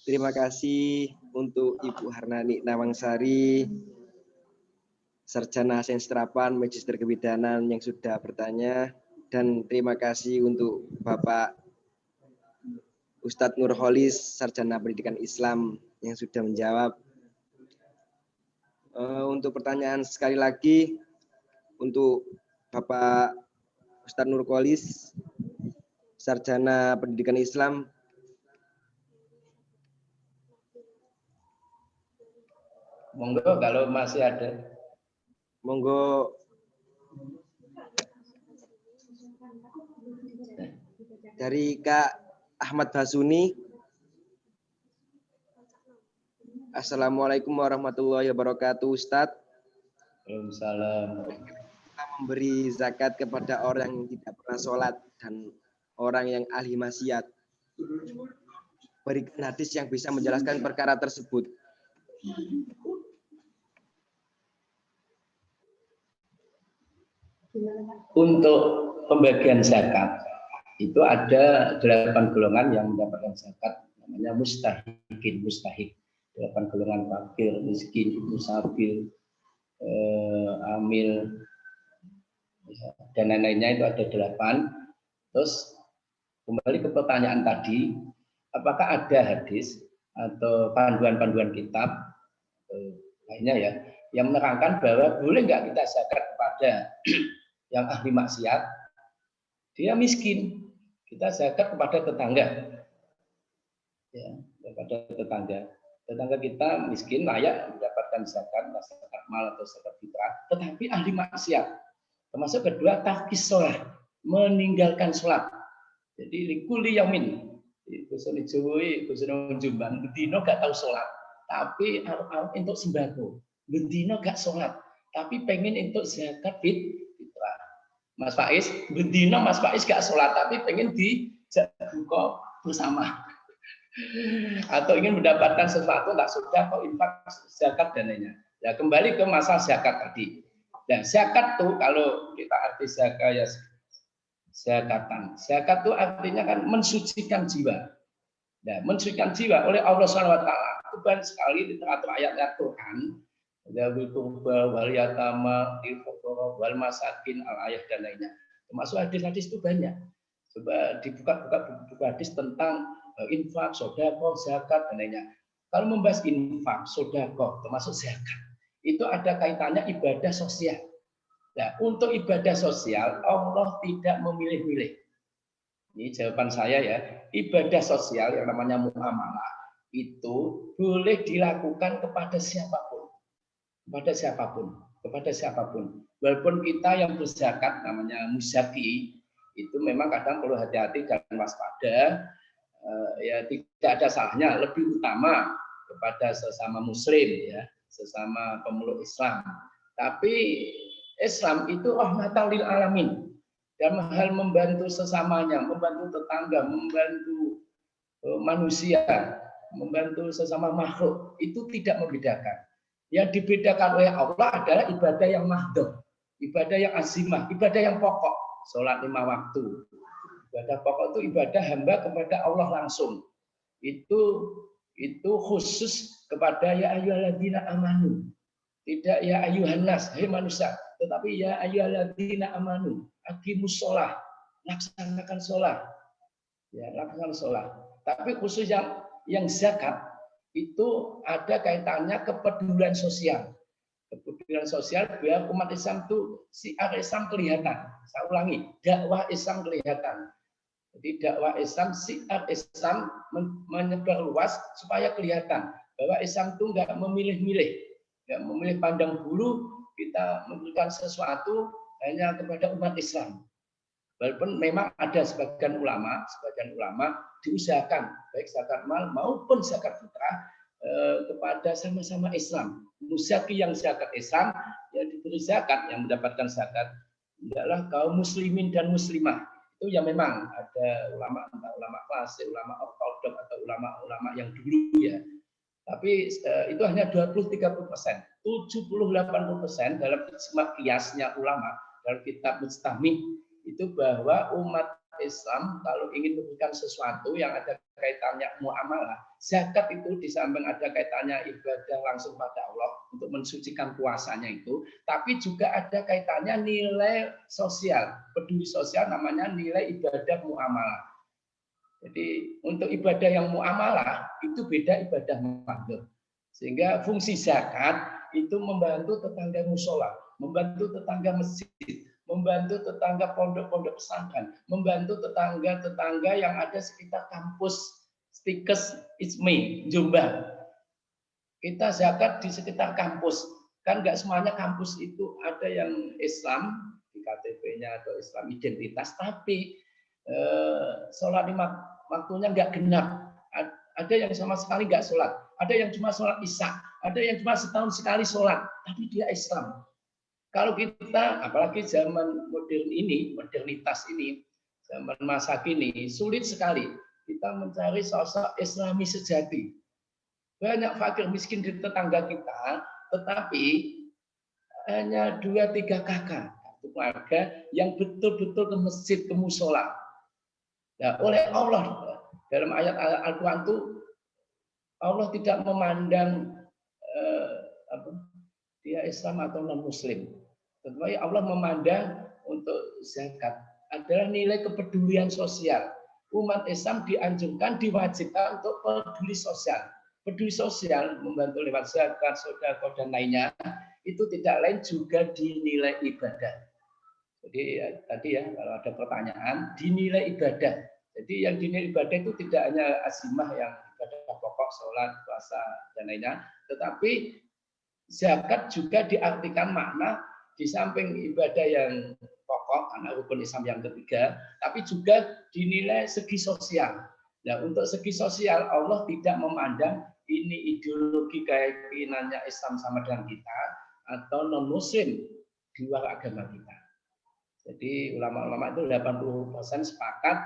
Terima kasih untuk Ibu Harnani Nawangsari, Sarjana Sains Terapan Magister Kebidanan yang sudah bertanya, dan terima kasih untuk Bapak Ustadz Nurholis, Sarjana Pendidikan Islam yang sudah menjawab. Untuk pertanyaan sekali lagi untuk Bapak Ustadz Nurholis, Sarjana Pendidikan Islam. Monggo kalau masih ada. Monggo. Dari Kak Ahmad Basuni. Assalamualaikum warahmatullahi wabarakatuh, Ustadz. Waalaikumsalam. Kita memberi zakat kepada orang yang tidak pernah sholat dan orang yang ahli maksiat. Berikan hadis yang bisa menjelaskan perkara tersebut. Untuk pembagian zakat itu ada 8 golongan yang mendapatkan zakat, namanya mustahikin, mustahik. 8 golongan: fakir, miskin, ibnu sabil, amil, dan lain-lainnya, itu ada 8. Terus kembali ke pertanyaan tadi, apakah ada hadis atau panduan-panduan kitab lainnya ya yang menerangkan bahwa boleh nggak kita zakat kepada yang ahli maksiat, dia miskin, kita zakat kepada tetangga, ya, kepada tetangga kita miskin layak mendapatkan zakat mal atau zakat fitrah, tetapi ahli maksiat. Termasuk kedua, tarkis sholat, meninggalkan sholat. Jadi likuli yamin, busone Jawa, busone Jombang, bedino gak tahu sholat, tapi untuk sembako, bedino gak sholat, tapi pengen untuk zakat fitrah. Mas Faiz, bedino Mas Faiz gak sholat, tapi pengen dijak buka bersama. Atau ingin mendapatkan sesuatu, tak sudah kok infak, zakat dan lainnya. Ya kembali ke masalah zakat tadi. Dan zakat tuh kalau kita arti zakat ya zakatan. Zakat itu artinya kan mensucikan jiwa. Nah, mensucikan jiwa oleh Allah SWT. Itu banyak sekali literatur ayat-ayat Quran. Dzawil qurba wal yatama wal masakin al ayat dan lainnya. Termasuk hadis-hadis itu banyak. Coba dibuka buku hadis tentang infak, sedekah, zakat dan lainnya. Kalau membahas infak, sedekah, termasuk zakat, itu ada kaitannya ibadah sosial. Nah, untuk ibadah sosial Allah tidak memilih-milih. Ini jawaban saya ya. Ibadah sosial yang namanya muamalah itu boleh dilakukan kepada siapapun. Kepada siapapun. Walaupun kita yang berzakat namanya muzaki, itu memang kadang perlu hati-hati dan waspada. Ya tidak ada salahnya, lebih utama kepada sesama muslim ya, sesama pemeluk Islam. Tapi Islam itu rahmatan lil alamin. Dalam hal membantu sesamanya, membantu tetangga, membantu manusia, membantu sesama makhluk, itu tidak membedakan. Yang dibedakan oleh Allah adalah ibadah yang mahdhah, ibadah yang azimah, ibadah yang pokok. Sholat 5 waktu. Ibadah pokok itu ibadah hamba kepada Allah langsung. Itu khusus kepada ya ayyuhalladzina amanu. Tidak ya ayyuhan nas, hai manusia, tetapi ya ayyuhalladzina amanu, aqimus shalah, laksanakan sholat. Ya, laksanakan sholat. Tapi khusus yang zakat itu ada kaitannya kepedulian sosial. kepedulian sosial biar umat Islam itu siar Islam kelihatan. Saya ulangi, dakwah Islam kelihatan. Jadi dakwah Islam, siar Islam menyebar luas supaya kelihatan bahwa Islam itu nggak memilih-milih, nggak memilih pandang bulu, kita memberikan sesuatu hanya kepada umat Islam. Walaupun memang ada sebagian ulama diusahakan baik zakat mal maupun zakat fitrah kepada sama-sama Islam. Muzaki yang zakat Islam ya diberi zakat, yang mendapatkan zakat adalah kaum muslimin dan muslimah. Itu yang memang ada ulama, entah ulama klasik, ulama ortodok atau ulama-ulama yang dulu ya. Tapi itu hanya 20-30%. 70-80% dalam ijma qiyasnya ulama dalam kitab Mujtahid itu bahwa umat Islam kalau ingin memberikan sesuatu yang ada kaitannya muamalah, zakat itu di samping ada kaitannya ibadah langsung pada Allah untuk mensucikan puasanya itu, tapi juga ada kaitannya nilai sosial, peduli sosial, namanya nilai ibadah muamalah. Jadi untuk ibadah yang muamalah itu beda ibadah mandor. Sehingga fungsi zakat itu membantu tetangga musola, membantu tetangga masjid, membantu tetangga pondok-pondok pesantren, membantu tetangga-tetangga yang ada sekitar kampus Stikes Ismi, Jombang. Kita zakat di sekitar kampus. Kan nggak semuanya kampus itu ada yang Islam, di KTP-nya atau Islam identitas, tapi sholat lima waktunya nggak genap. Ada yang sama sekali nggak sholat. Ada yang cuma sholat isya. Ada yang cuma setahun sekali sholat. Tapi dia Islam. Kalau kita, apalagi zaman modern ini, modernitas ini, zaman masa kini, sulit sekali kita mencari sosok Islami sejati. Banyak fakir miskin di tetangga kita, tetapi hanya 2-3 kakak keluarga yang betul-betul ke masjid, ke musola. Nah, oleh Allah, dalam ayat Al-Quran itu, Allah tidak memandang dia Islam atau non-Muslim. Tetapi Allah memandang untuk zakat adalah nilai kepedulian sosial. Umat Islam dianjurkan, diwajibkan untuk peduli sosial. Peduli sosial membantu lewat zakat, sedekah dan lainnya itu tidak lain juga dinilai ibadah. Jadi tadi ya kalau ada pertanyaan dinilai ibadah. Jadi yang dinilai ibadah itu tidak hanya azimah yang ibadah pokok, sholat, puasa dan lainnya, tetapi zakat juga diartikan makna di samping ibadah yang pokok, anak rukun Islam yang ketiga, tapi juga dinilai segi sosial. Nah, untuk segi sosial Allah tidak memandang ini ideologi keyakinannya Islam sama dengan kita atau non Muslim di luar agama kita. Jadi ulama-ulama itu 80% sepakat,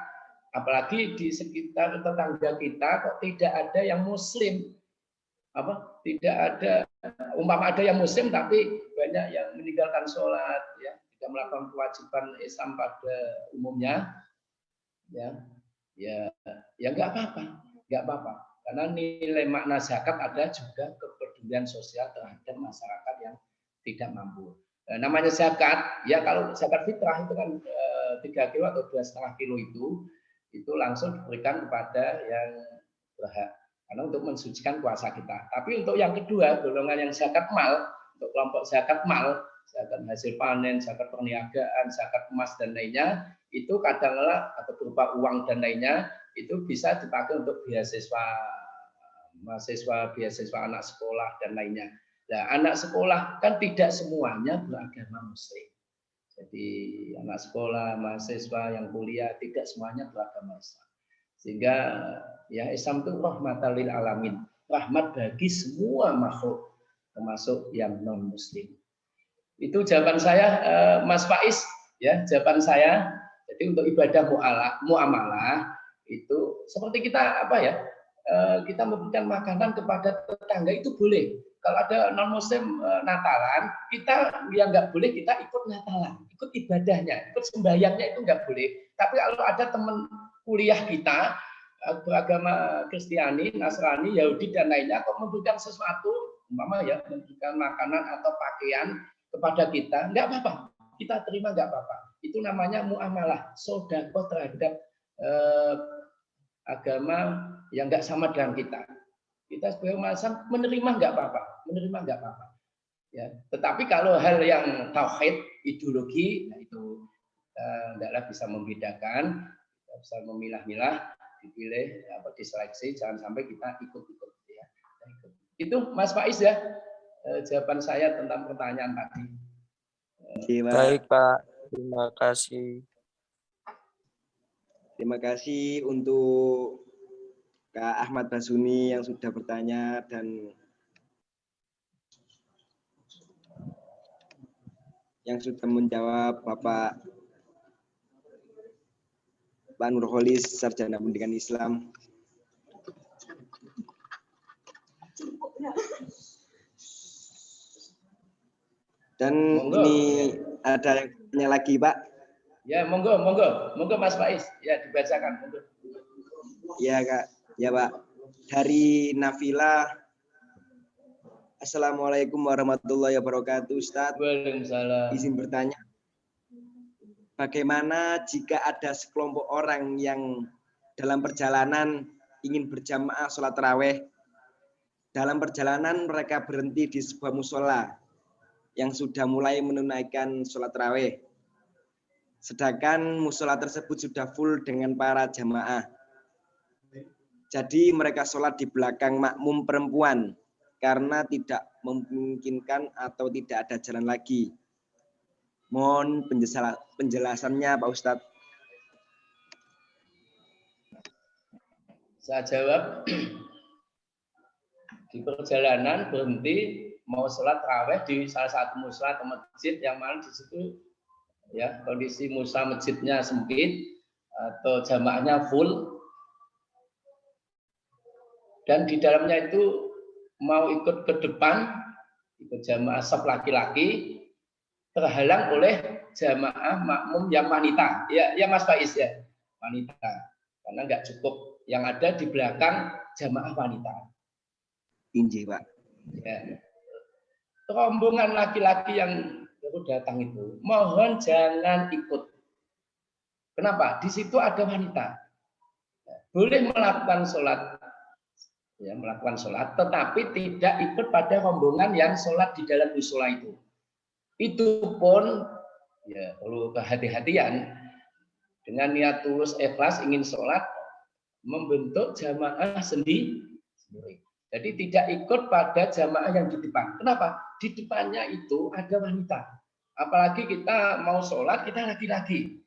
apalagi di sekitar tetangga kita kok tidak ada yang Muslim, tidak ada, umpama ada yang Muslim tapi banyak yang meninggalkan sholat, ya, tidak melakukan kewajiban Islam pada umumnya, ya nggak apa-apa, karena nilai makna zakat ada juga kepedulian sosial terhadap masyarakat yang tidak mampu. Namanya zakat, ya kalau zakat fitrah itu kan 3 kilo atau 2,5 kilo itu langsung diberikan kepada yang berhak, karena untuk mensucikan puasa kita. Tapi untuk yang kedua, golongan yang zakat mal, untuk kelompok zakat mal, zakat hasil panen, zakat perniagaan, zakat emas dan lainnya, itu kadang-kala atau berupa uang dan lainnya, itu bisa dipakai untuk beasiswa, mahasiswa, beasiswa anak sekolah dan lainnya. Nah, anak sekolah kan tidak semuanya beragama Muslim. Jadi anak sekolah, mahasiswa yang kuliah tidak semuanya beragama Islam. Sehingga ya Islam itu rahmatan lil alamin, rahmat bagi semua makhluk, termasuk yang non Muslim. Itu jawaban saya, Mas Faiz, ya jawaban saya. Jadi untuk ibadah muamalah itu seperti kita kita memberikan makanan kepada tetangga itu boleh. Kalau ada non Muslim Natalan, kita yang nggak boleh kita ikut Natalan, ikut ibadahnya, ikut sembahyangnya itu nggak boleh. Tapi kalau ada teman kuliah kita beragama Kristiani, Nasrani, Yahudi dan lainnya, kalau memberikan sesuatu, umpama ya memberikan makanan atau pakaian kepada kita, nggak apa-apa, kita terima nggak apa-apa. Itu namanya muamalah, sedekah terhadap agama yang nggak sama dengan kita. Kita sebagai umat Islam menerima nggak apa-apa, Ya, tetapi kalau hal yang tauhid, ideologi, nah itu tidaklah bisa membedakan, bisa memilah-milah, dipilih, diseleksi, jangan sampai kita ikut-ikut. Ya. Itu Mas Faiz ya, jawaban saya tentang pertanyaan tadi. Baik, Pak. Terima kasih. Terima kasih untuk Kak Ahmad Basuni yang sudah bertanya dan yang sudah menjawab Bapak Pak Nurholis, Sarjana Pendidikan Islam. Dan Monggo. ini ada yang tanya lagi, Pak. Ya, monggo Mas Faiz. Ya, dibacakan. Monggo. Ya, Kak. Ya, Pak. Dari Nafila. Assalamualaikum warahmatullahi wabarakatuh, Ustadz. Waalaikumsalam. Izin bertanya. Bagaimana jika ada sekelompok orang yang dalam perjalanan ingin berjamaah sholat tarawih? Dalam perjalanan mereka berhenti di sebuah musola yang sudah mulai menunaikan sholat tarawih. Sedangkan musola tersebut sudah full dengan para jamaah. Jadi mereka sholat di belakang makmum perempuan karena tidak memungkinkan atau tidak ada jalan lagi. Mohon penjelasannya Pak Ustadz. Saya jawab, di perjalanan berhenti mau sholat tarawih di salah satu musala atau masjid yang mana di situ ya kondisi musala masjidnya sempit atau jamaahnya full dan di dalamnya itu mau ikut ke depan ikut jamaah saf laki-laki terhalang oleh jamaah makmum yang wanita ya Mas Faiz ya wanita karena nggak cukup yang ada di belakang jamaah wanita. Injih, Pak. Ya. Rombongan laki-laki yang baru datang itu, mohon jangan ikut. Kenapa? Di situ ada wanita. Boleh melakukan sholat, ya melakukan sholat, tetapi tidak ikut pada rombongan yang sholat di dalam musola itu. Itu pun ya perlu kehati-hatian dengan niat tulus ikhlas ingin sholat, membentuk jamaah sendiri. Jadi tidak ikut pada jamaah yang di depan. Kenapa? Di depannya itu ada wanita. Apalagi kita mau sholat, kita laki-laki.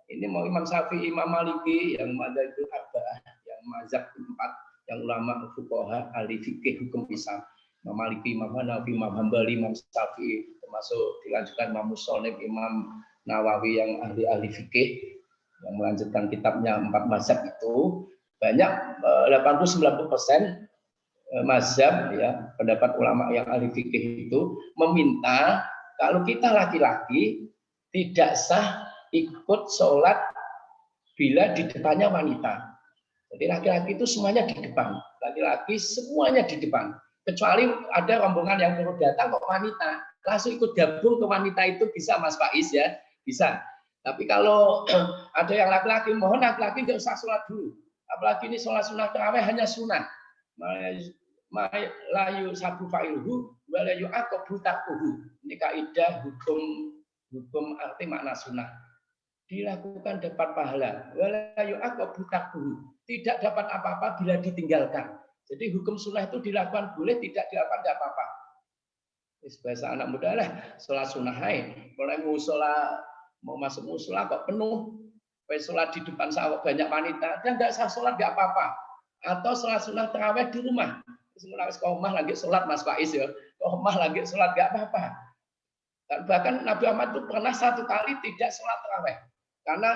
Ini mau Imam Syafi'i, Imam Maliki, yang mazhab itu arba'ah, yang mazhab 4, yang ulama fuqaha, ahli fikih hukum Islam. Imam Maliki, Imam Hanafi, Imam Hambali, Imam Syafi'i, termasuk dilanjutkan Imam Musonib, Imam Nawawi yang ahli fikih, yang melanjutkan kitabnya 4 mazhab itu. Banyak 80-90% mazhab ya pendapat ulama yang ahli fikih itu meminta kalau kita laki-laki tidak sah ikut sholat bila di depannya wanita. Jadi laki-laki itu semuanya di depan, laki-laki semuanya di depan. Kecuali ada rombongan yang baru datang kok wanita, langsung ikut gabung ke wanita itu bisa Mas Faiz ya, bisa. Tapi kalau ada yang laki-laki, mohon laki-laki nggak usah sholat dulu. Apalagi ini sholat sunnah tarawih hanya sunnah. Layu sabu failhu walayu akobu takuhu. Ini kaidah hukum arti makna sunnah. Dilakukan dapat pahala. Walayu akobu takuhu. Tidak dapat apa-apa bila ditinggalkan. Jadi hukum sunnah itu dilakukan boleh, tidak dilakukan tidak apa-apa. Bahasa anak muda lah, sholat sunnah hai. Mulai mau masuk musola kok penuh. Sholat di depan sawah banyak wanita, dan nggak sah sholat nggak apa-apa. Atau sholat sunnah tarawih di rumah. Komah lagi sholat Mas Faiz ya, komah lagi sholat nggak apa-apa. Dan bahkan Nabi Muhammad itu pernah 1 kali tidak sholat tarawih karena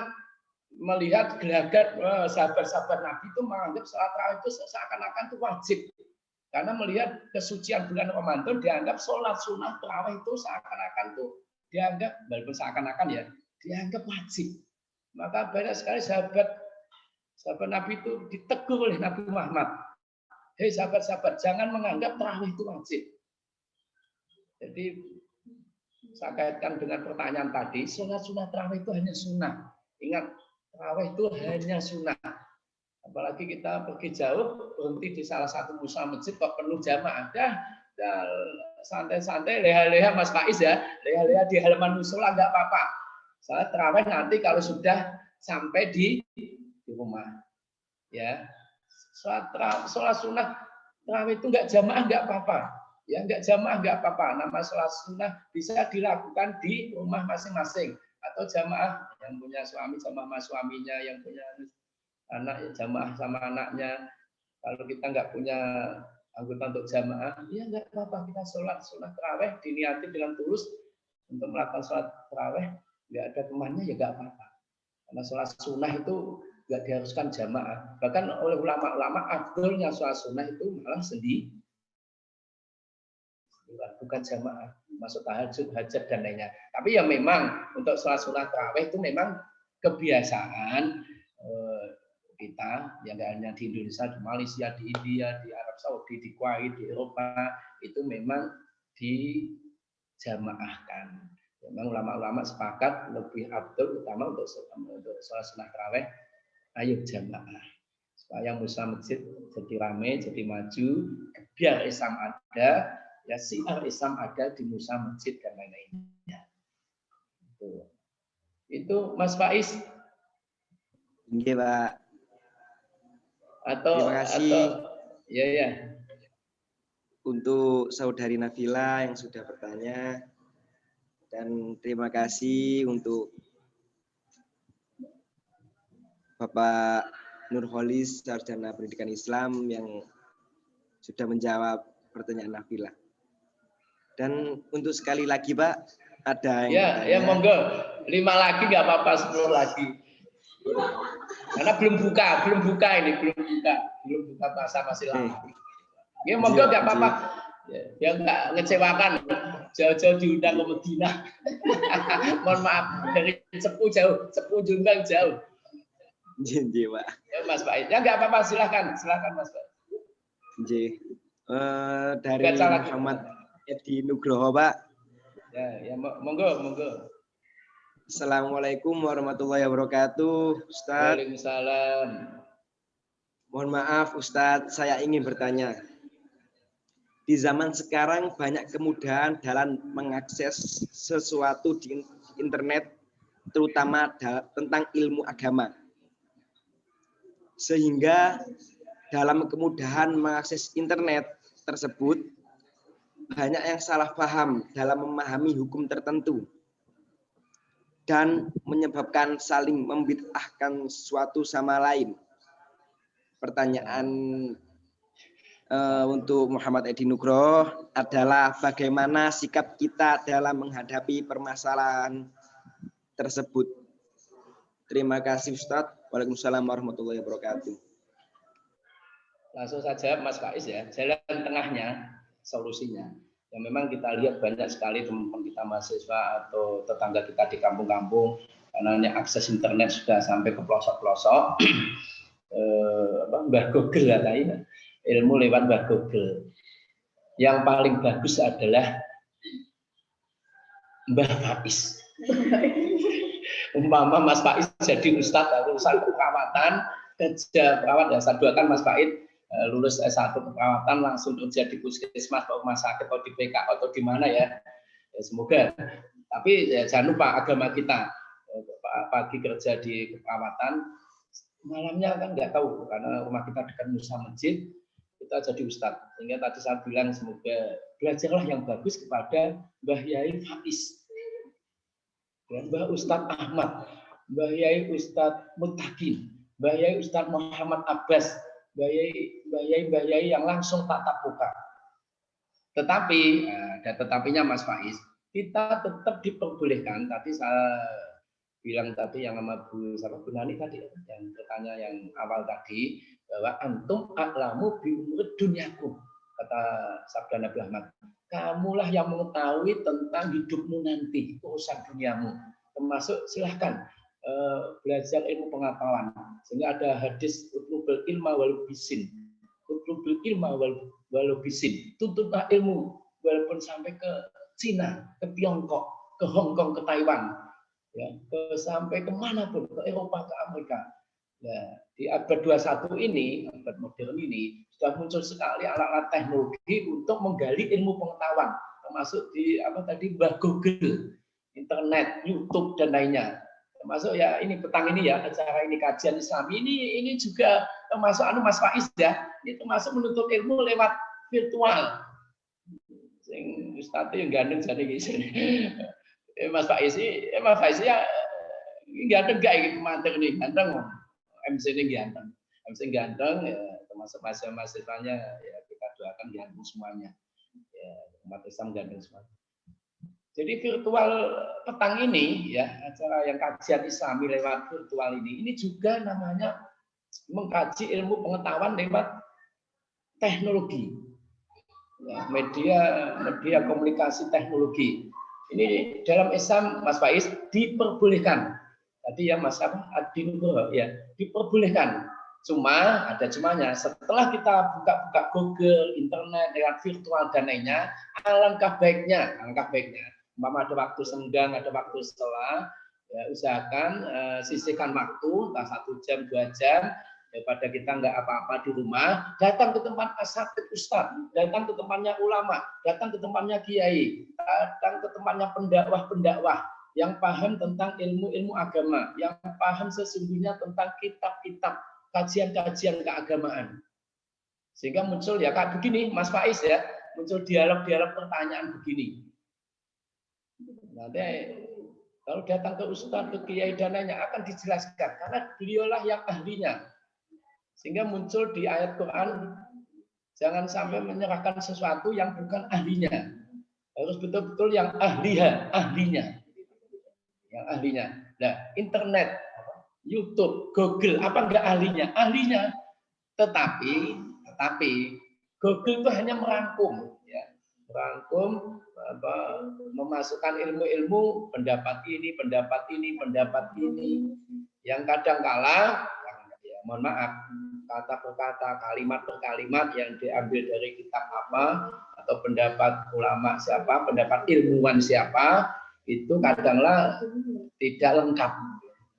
melihat gelagat sahabat-sahabat Nabi itu menganggap sholat tarawih itu seakan-akan itu wajib. Karena melihat kesucian bulan Ramadan dianggap sholat sunnah tarawih itu seakan-akan itu dianggap walaupun seakan-akan ya dianggap wajib. Maka banyak sekali sahabat Nabi itu ditegur oleh Nabi Muhammad. Hei sahabat-sahabat, jangan menganggap tarawih itu wajib. Jadi saya kaitkan dengan pertanyaan tadi, sholat sunnah tarawih itu hanya sunnah. Ingat, tarawih itu hanya sunnah. Apalagi kita pergi jauh, berhenti di salah satu musala masjid kok penuh jamaah. Dan santai-santai, leha-leha Mas Faiz ya, leha-leha di halaman musola nggak apa-apa. Salat tarawih nanti kalau sudah sampai di rumah, ya. Sholat sunnah tarawih itu nggak jamaah nggak apa-apa, ya nggak jamaah nggak apa-apa. Nama sholat sunnah bisa dilakukan di rumah masing-masing atau jamaah yang punya suami jamaah sama suaminya, yang punya anak jamaah sama anaknya. Kalau kita nggak punya anggota untuk jamaah, ya nggak apa-apa, kita sholat tarawih diniati dengan tulus untuk melakukan sholat tarawih, nggak ada temannya ya nggak apa-apa. Karena sholat sunnah itu nggak diharuskan jamaah. Bahkan oleh ulama-ulama afdolnya sholat sunnah itu malah sendiri, bukan jamaah, masuk tahajud, hajat dan lainnya. Tapi ya memang untuk sholat sunnah tarawih itu memang kebiasaan kita, yang nggak hanya di Indonesia, di Malaysia, di India, di Arab Saudi, di Kuwait, di Eropa, itu memang dijamaahkan. Memang ulama-ulama sepakat lebih abdul utama untuk sholat sunnah tarawih, ayo jamaah supaya musa masjid jadi ramai, jadi maju, biar Islam ada, ya siar Islam ada di musa masjid dan lain-lainnya. Itu Mas Faiz. Iya, Pak. Terima kasih ya. Untuk saudari Nabila yang sudah bertanya, dan terima kasih untuk Bapak Nurholis, Sarjana Pendidikan Islam yang sudah menjawab pertanyaan Nabila. Dan untuk sekali lagi Pak, ada yang ya monggo 5 lagi nggak apa-apa, 10 lagi. Karena belum buka puasa masih lama. Ya monggo nggak apa-apa. Ya nggak ngecewakan. Jauh-jauh diundang ke Madinah. Mohon maaf dari Cepu jauh, Cepu Jombang jauh. Jadi Pak. Ya Mas Faiz. Ya nggak apa-apa, silakan Mas Faiz. Dari Muhammad Edi Nugroho Pak. Ya monggo. Assalamualaikum warahmatullahi wabarakatuh, Ustaz. Waalaikumsalam. Mohon maaf Ustadz, saya ingin bertanya. Di zaman sekarang banyak kemudahan dalam mengakses sesuatu di internet, terutama tentang ilmu agama. Sehingga dalam kemudahan mengakses internet tersebut, banyak yang salah paham dalam memahami hukum tertentu dan menyebabkan saling membid'ahkan suatu sama lain. Pertanyaan untuk Muhammad Edi Nugroho adalah bagaimana sikap kita dalam menghadapi permasalahan tersebut. Terima kasih Ustadz. Waalaikumsalam warahmatullahi wabarakatuh. Langsung saja Mas Faiz ya, jalan tengahnya, solusinya. Yang memang kita lihat banyak sekali teman-teman kita mahasiswa atau tetangga kita di kampung-kampung, karena akses internet sudah sampai ke pelosok-pelosok. Mbah Google katanya, ilmu lewat Mbah Google. Yang paling bagus adalah Mbah Faiz. Umpama Mas Faiz jadi ustadz urusan keperawatan, kerja perawat ya, saya doakan Mas Faiz lulus S1 keperawatan langsung kerja di puskesmas atau rumah sakit atau di PK atau di mana ya, semoga. Tapi ya, jangan lupa agama kita, pagi kerja di keperawatan, malamnya kan nggak tahu karena rumah kita dekat musa masjid, kita jadi ustadz. Sehingga tadi saya bilang semoga belajarlah yang bagus kepada Mbah Yai Faiz, Mbah Ustadz Ahmad, Mbah Yai Ustadz Mutakin, Mbah Yai Ustadz Muhammad Abbas, Mbah Yai yang langsung tatap muka. Tetapi, ada tetapinya Mas Faiz, kita tetap diperbolehkan. Tadi saya bilang tadi yang sama Bu Nani tadi, yang bertanya yang awal tadi, bahwa antum a'lamu bi umuri dunyakum, kata sabda Nabi Ahmad. Kamulah yang mengetahui tentang hidupmu nanti, urusan duniamu. Termasuk silahkan belajar ilmu pengetahuan. Sehingga ada hadis utlubul ilma walau bisin. Utlubul ilma walau bisin. Tuntutlah ilmu walaupun sampai ke Cina, ke Tiongkok, ke Hong Kong, ke Taiwan, ya, sampai kemanapun, ke Eropa, ke Amerika. Ya, di abad 21 ini, abad modern ini, sudah muncul sekali alat-alat teknologi untuk menggali ilmu pengetahuan. termasuk di apa tadi Google, internet, YouTube dan lainnya. Termasuk ya ini petang ini ya acara ini kajian Islam ini juga termasuk Mas Faiz ya. Ini termasuk menuntut ilmu lewat virtual. Sing ustadz yang gandeng jadi gitu. Mas Faiz ya ganteng gak gitu mantek nih ganteng. MC ini ganteng. MC ganteng ya, termasuk mahasiswanya ya kita doakan ganteng semuanya. Ya, umat Islam ganteng semua. Jadi virtual petang ini ya acara yang kajian Islami lewat virtual ini juga namanya mengkaji ilmu pengetahuan lewat teknologi. Ya, media komunikasi teknologi. Ini dalam Islam Mas Faiz diperbolehkan. Tadi ya Mas Adi Nugroho ya diperbolehkan. Cuma ada cumanya. Setelah kita buka-buka Google, internet dengan virtual dan lainnya, alangkah baiknya, umpama ada waktu senggang, ada waktu setelah, ya usahakan sisihkan waktu, entah 1 jam, 2 jam, daripada kita nggak apa-apa di rumah, datang ke tempat asatidz ustadz, datang ke tempatnya ulama, datang ke tempatnya kiai, datang ke tempatnya pendakwah yang paham tentang ilmu-ilmu agama, yang paham sesungguhnya tentang kitab-kitab, kajian-kajian keagamaan. Sehingga muncul ya kayak begini, Mas Faiz ya, muncul dialog-dialog pertanyaan begini. Nanti kalau datang ke ustadz, ke kiai dan lainnya akan dijelaskan, karena beliaulah yang ahlinya. Sehingga muncul di ayat Quran, jangan sampai menyerahkan sesuatu yang bukan ahlinya. Harus betul-betul yang ahlinya. Yang ahlinya. Nah, internet, YouTube, Google, apa enggak ahlinya? Ahlinya. Tetapi Google itu hanya merangkum, ya. Merangkum, memasukkan ilmu-ilmu, pendapat ini, yang kadang-kala, ya, mohon maaf, kata per kata, kalimat per kalimat yang diambil dari kitab apa, atau pendapat ulama siapa, pendapat ilmuwan siapa, itu kadanglah tidak lengkap.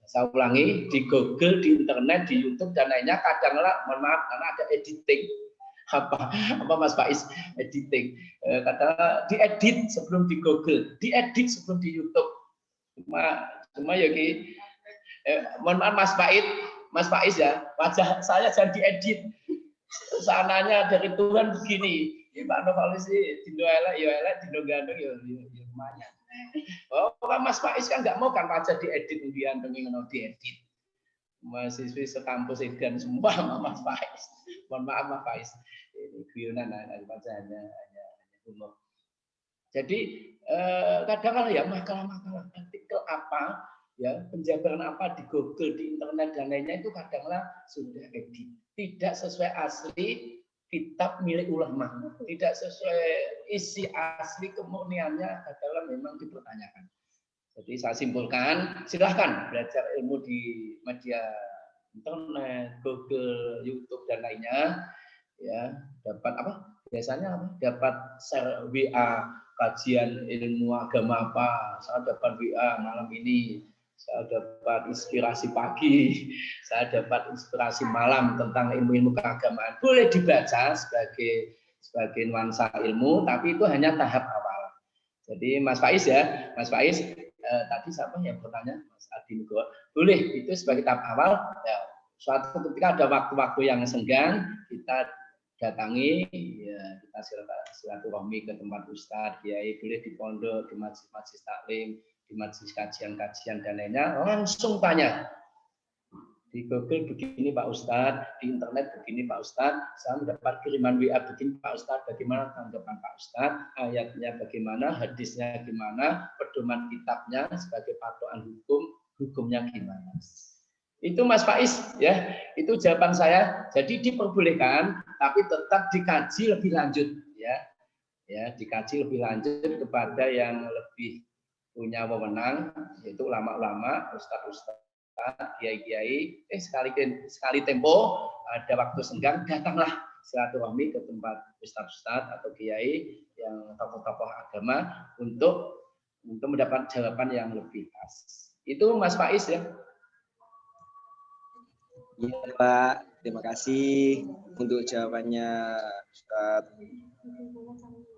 Saya ulangi, di Google, di internet, di YouTube dan lainnya kadanglah, mohon maaf, karena ada editing. Apa Mas Faiz editing? Kadanglah diedit sebelum di Google, diedit sebelum di YouTube. Cuma ya mohon maaf Mas Faiz ya, wajah saya jangan diedit. Sananya dari Tuhan begini. Pak Novalis sih dino elek, dino gandeng ya lumayan. Oh, Mas Faiz kan nggak mau kan wajah diedit undian dengan diedit. Mahasiswi sekampus Edan semua sama Mas Faiz. Mohon maaf Mas Faiz. Ini guyonan hanya humor. Jadi kadang-kadang ya makalah-makalah artikel apa, ya penjabaran apa di Google, di internet dan lainnya itu kadang-kadang sudah edit, tidak sesuai asli kitab milik ulama, tidak sesuai isi asli kemurniannya, kadang-kadang memang dipertanyakan. Jadi saya simpulkan, silahkan belajar ilmu di media internet, Google, YouTube dan lainnya, ya dapat apa? Biasanya apa? Dapat share WA kajian ilmu agama apa? Saya dapat WA malam ini. Saya dapat inspirasi pagi, saya dapat inspirasi malam tentang ilmu-ilmu keagamaan. Boleh dibaca sebagai nuansa ilmu, tapi itu hanya tahap awal. Jadi Mas Faiz ya, Mas Faiz tadi siapa yang bertanya? Mas Adi Nugroho. Boleh itu sebagai tahap awal. Ya, suatu ketika ada waktu-waktu yang senggang, kita datangi, ya, kita silaturahmi ke tempat ustadz, kiai, boleh di pondok, di masjid taklim, di majelis kajian-kajian dan lainnya, langsung tanya. Di Google begini Pak Ustadz, di internet begini Pak Ustadz, saya mendapat kiriman WA begini Pak Ustadz, bagaimana tanggapan Pak Ustadz, ayatnya bagaimana, hadisnya gimana, pedoman kitabnya sebagai patokan hukumnya gimana. Itu Mas Faiz ya, itu jawaban saya. Jadi diperbolehkan, tapi tetap dikaji lebih lanjut ya, dikaji lebih lanjut kepada yang lebih punya wewenang, yaitu ulama-ulama, ustadz-ustadz, kiai-kiai. Sekali tempo ada waktu senggang, datanglah silaturahmi ke tempat ustadz-ustadz atau kiai yang tokoh-tokoh agama untuk mendapat jawaban yang lebih pas. Itu Mas Faiz ya. Iya Pak, terima kasih untuk jawabannya Ustadz.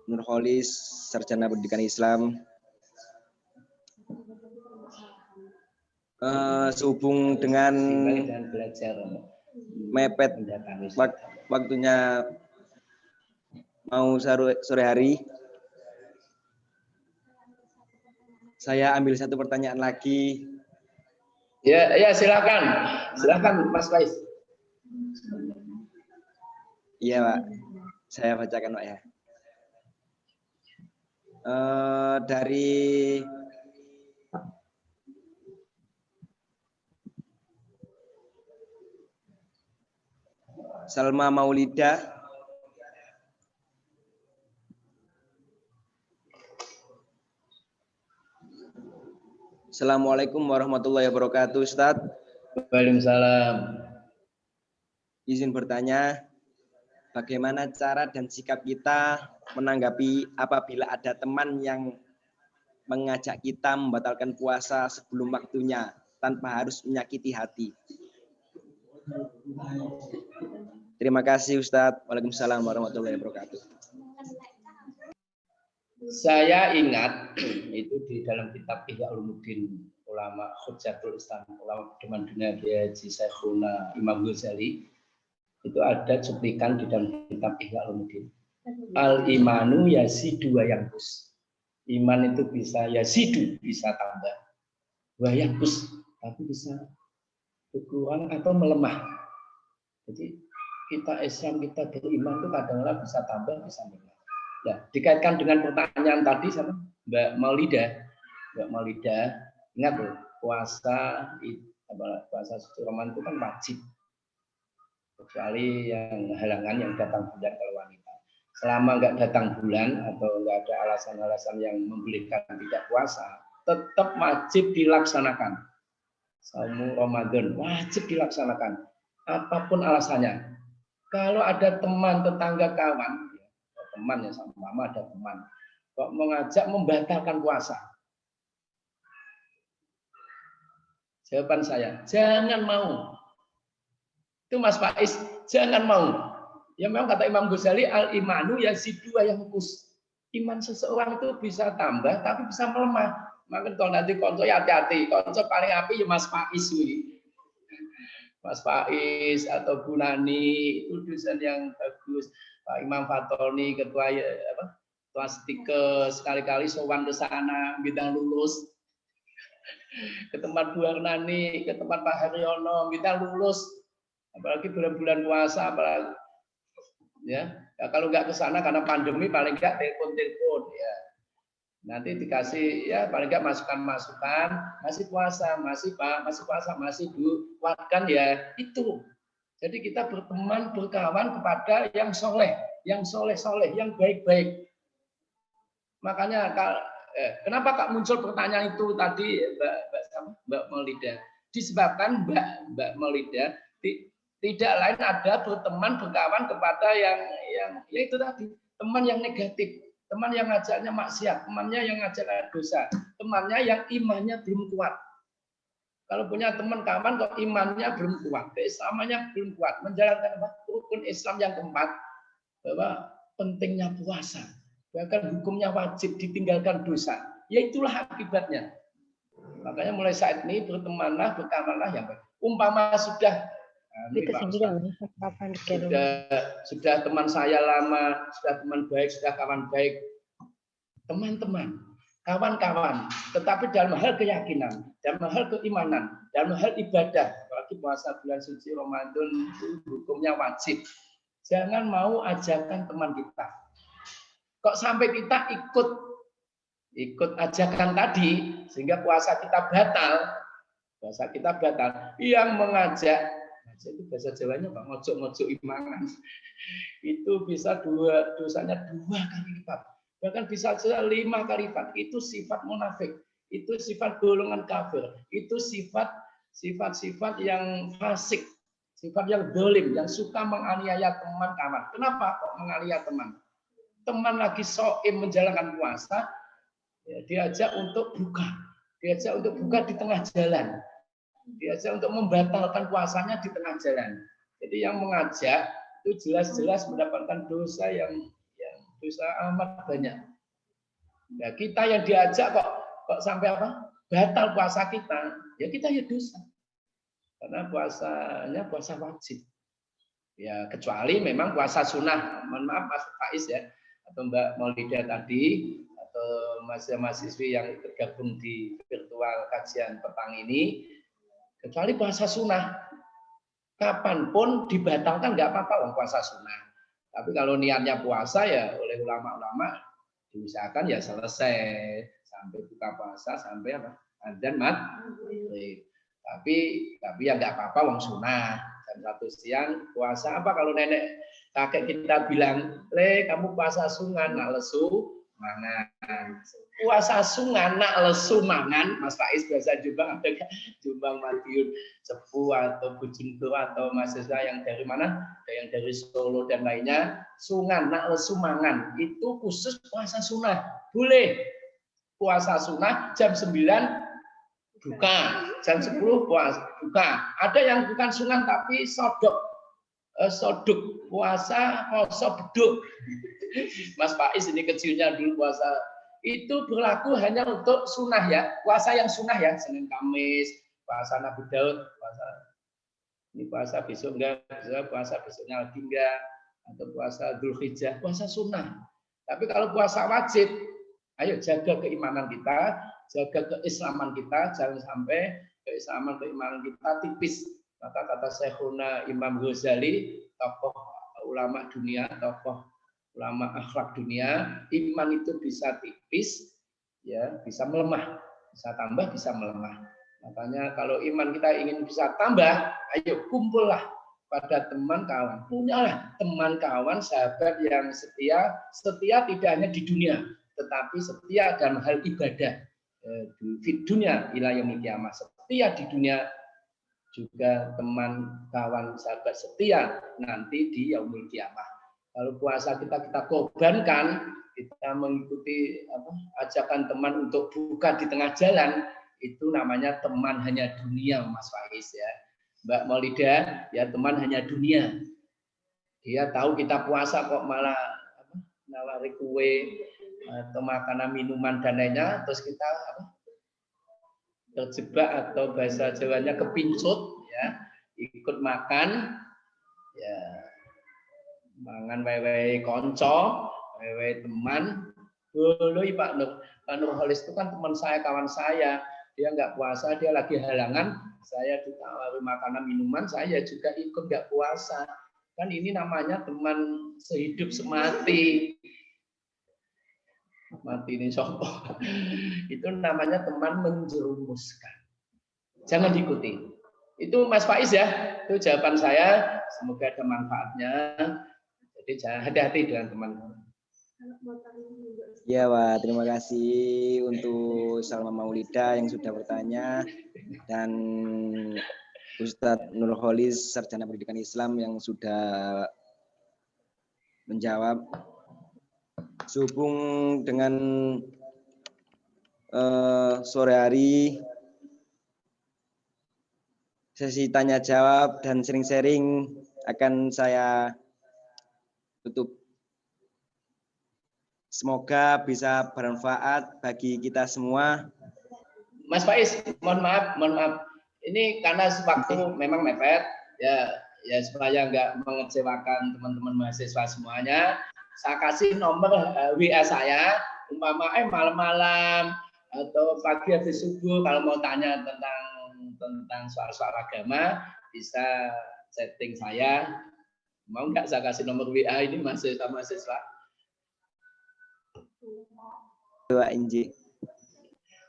Nurholis, Sarjana Pendidikan Islam. Sehubung dengan Dan belajar mepet waktunya mau sore hari, saya ambil satu pertanyaan lagi. Ya, silakan Mas Faiz. Iya Pak, saya bacakan Pak ya. Dari Salma Maulida. Assalamualaikum warahmatullahi wabarakatuh, Ustadz. Waalaikumsalam. Izin bertanya, bagaimana cara dan sikap kita menanggapi apabila ada teman yang mengajak kita membatalkan puasa sebelum waktunya tanpa harus menyakiti hati? Terima kasih Ustadz. Waalaikumsalam warahmatullahi wabarakatuh. Saya ingat itu di dalam kitab Ihya Ulumuddin ulama Hujjatul Islam, ulama pedoman dunia Kiai Haji Syekhuna Imam Ghazali, itu ada cuplikan di dalam kitab Ihya Ulumuddin. Al-imanu yazidu wa yanqus. Iman itu bisa yazidu, bisa tambah. Wa yanqus, tapi bisa berkurang atau melemah. Jadi kita Islam, kita beriman itu kadang-kadang bisa tambah, bisa melemah. Nah, dikaitkan dengan pertanyaan tadi sama Mbak Maulida. Mbak Maulida, ingat loh, puasa suci Ramadan itu kan wajib. Kecuali yang halangan yang datang bulan kalau wanita. Selama nggak datang bulan atau nggak ada alasan-alasan yang membolehkan tidak puasa, tetap wajib dilaksanakan. Saumu Ramadan wajib dilaksanakan. Apapun alasannya. Kalau ada teman, tetangga, kawan, teman ya sama ada teman kok mengajak membatalkan puasa, jawaban saya jangan mau. Itu Mas Faiz, jangan mau. Ya memang kata Imam Ghazali, al-imanu yazidu wa yanqus. Iman seseorang itu bisa tambah tapi bisa melemah. Maka kalau nanti konco ya hati-hati, konco paling api ya Mas Faiz ini. Mas Faiz atau Bu Nani itu dosen yang bagus. Pak Imam Fatoni, ketua Stikes, sekali-kali sowan ke sana, bidang lulus. Ke tempat Bu Nani, ke tempat Pak Haryono, bidang lulus. Apalagi bulan-bulan puasa, apalagi ya kalau nggak ke sana karena pandemi, paling nggak telepon ya. Nanti dikasih ya paling nggak masukan-masukan, masih puasa, masih Pak, masih puasa, masih Bu, kuatkan ya itu. Jadi kita berteman, berkawan kepada yang soleh, yang soleh-soleh, yang baik-baik. Makanya kenapa Kak muncul pertanyaan itu tadi Mbak Maulida? Disebabkan Mbak Maulida tidak lain ada berteman, berkawan kepada yang ya itu tadi, teman yang negatif, teman yang ngajaknya maksiat, temannya yang ngajaknya dosa, temannya yang imannya belum kuat. Kalau punya teman kawan kok imannya belum kuat, keislamannya belum kuat, menjalankan rukun Islam yang keempat, bahwa pentingnya puasa, bahkan hukumnya wajib ditinggalkan dosa, ya itulah akibatnya. Makanya mulai saat ini bertemanlah, berkawanlah yang baik. Umpama sudah teman saya lama, sudah teman baik, sudah kawan baik, teman-teman, kawan-kawan, tetapi dalam hal keyakinan, dalam hal keimanan, dalam hal ibadah, apalagi puasa bulan suci Ramadan itu hukumnya wajib. Jangan mau ajakan teman kita. Kok sampai kita ikut ajakan tadi sehingga puasa kita batal. Yang mengajak itu bahasa Jawanya Pak, ngojok-ngojok imangan. Itu bisa dosanya 2 kali lipat. Bahkan bisa 5 kali lipat. Itu sifat munafik, itu sifat golongan kafir, itu sifat yang fasik, sifat yang dolim, yang suka menganiaya teman kawan. Kenapa kok menganiaya teman? Teman lagi shaim menjalankan puasa, ya, diajak untuk buka di tengah jalan, diajak untuk membatalkan puasanya di tengah jalan. Jadi yang mengajak itu jelas-jelas mendapatkan dosa yang Dosa amat banyak. Nah, kita yang diajak kok sampai apa? Batal puasa kita. Ya kita ya dosa. Karena puasanya puasa wajib. Ya kecuali memang puasa sunnah. Mohon maaf Mas Faiz ya, atau Mbak Maulida tadi, atau mahasiswi yang tergabung di virtual kajian petang ini, kecuali puasa sunnah. Kapanpun dibatalkan nggak apa-apa puasa sunnah. Tapi kalau niatnya puasa ya oleh ulama-ulama diusahakan ya selesai sampai buka puasa sampai apa? Adzan maghrib. Tapi ya nggak apa-apa wong sunah. Jam 1 siang puasa apa kalau nenek kakek kita bilang, "Le, kamu puasa sungan nak lesu mangan." Puasa sungan nak lesu mangan, Mas Faiz bahasa Jombang ada Jombang Madiun Sepuh atau Bujungto atau mahasiswa yang dari mana? Yang dari Solo dan lainnya, sungan nak lesu mangan itu khusus puasa sunnah. Boleh puasa sunnah jam 9 buka, jam 10 puasa buka. Ada yang bukan sunnah tapi sodok puasa poso beduk. Mas Faiz ini kecilnya dulu puasa itu berlaku hanya untuk sunnah ya, puasa yang sunnah ya, Senin Kamis, puasa Nabi Daud, puasa ini puasa besok enggak, puasa besoknya lagi enggak, atau puasa Dzulhijjah, puasa sunnah. Tapi kalau puasa wajib, ayo jaga keimanan kita, jaga keislaman kita, jangan sampai keimanan kita tipis. Maka kata Syekhuna Imam Ghazali, tokoh ulama dunia, tokoh ulama akhlak dunia, iman itu bisa tipis, ya bisa melemah, bisa tambah, bisa melemah. Makanya kalau iman kita ingin bisa tambah, ayo kumpullah pada teman kawan, punyalah teman kawan, sahabat yang setia tidak hanya di dunia, tetapi setia dalam hal ibadah. Di dunia ila yaumil qiyamah, setia di dunia juga teman kawan sahabat setia nanti di yaumil qiyamah. Kalau puasa kita korbankan, kita mengikuti ajakan teman untuk buka di tengah jalan, itu namanya teman hanya dunia, Mas Faiz ya. Mbak Maulida, ya teman hanya dunia. Dia tahu kita puasa kok malah nawari kue atau makanan minuman dan lainnya, terus kita terjebak atau bahasa Jawanya kepincut, ya ikut makan, ya mangan wewe konco, wewe teman. Dulu Pak Nurholis itu kan teman saya, kawan saya. Dia nggak puasa, dia lagi halangan. Saya ditawari makanan minuman, saya juga ikut nggak puasa. Kan ini namanya teman sehidup semati. Mati ini sopo. Itu namanya teman menjerumuskan. Jangan diikuti. Itu Mas Faiz ya. Itu jawaban saya. Semoga ada manfaatnya. Jadi jangan hati-hati dengan teman-teman. Ya Pak, terima kasih untuk Salma Maulida yang sudah bertanya dan Ustadz Nurholis, Sarjana Pendidikan Islam yang sudah menjawab. Sehubung dengan sore hari sesi tanya jawab dan sharing akan saya tutup. Semoga bisa bermanfaat bagi kita semua. Mas Faiz, mohon maaf. Ini karena waktu memang mepet, ya supaya nggak mengecewakan teman-teman mahasiswa semuanya. Saya kasih nomor WA saya, umpama malam-malam atau pagi habis subuh kalau mau tanya tentang soal-soal agama bisa chatting saya. Mau nggak saya kasih nomor WA ini mahasiswa? Doa Inji.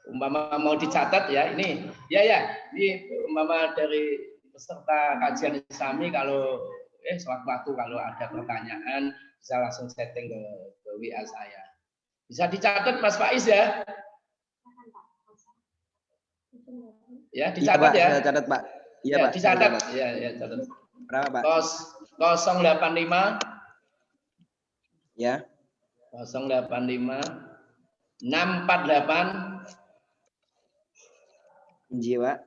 Umpama mau dicatat ya ini, ini umpama dari peserta kajian Islami kalau sewaktu-waktu kalau ada pertanyaan bisa langsung setting ke WA saya. Bisa dicatat Mas Faiz ya? Ya dicatat ya. Saya catat Pak. Iya ya, Pak. Dicatat. Ya catat. Berapa Pak? 085. Ya. 085 648 Inji Pak.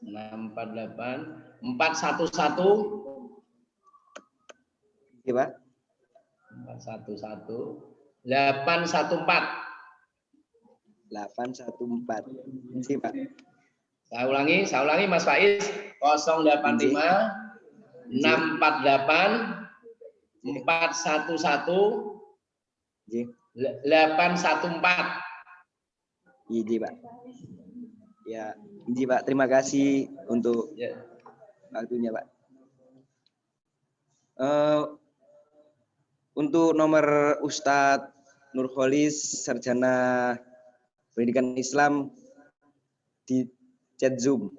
648 411 Inji Pak. 411 814. 814. Ini Pak. Saya ulangi Mas Faiz. 085 648 411 814. Ini Pak. Ya, ini Pak. Terima kasih untuk waktunya Pak. Untuk nomor Ustadz Nurholis, Sarjana Pendidikan Islam di chat Zoom.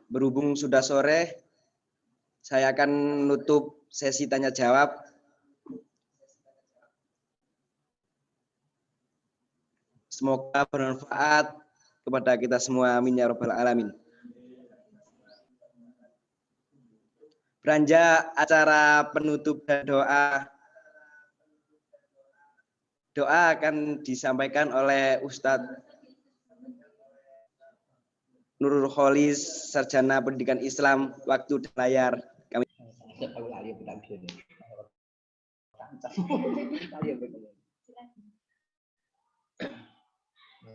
Berhubung sudah sore, saya akan menutup sesi tanya jawab. Semoga bermanfaat kepada kita semua. Amin ya rabbal alamin. Beranjak acara penutup dan doa. Doa akan disampaikan oleh Ustadz Nurul Kholis, Sarjana Pendidikan Islam. Waktu di layar kami.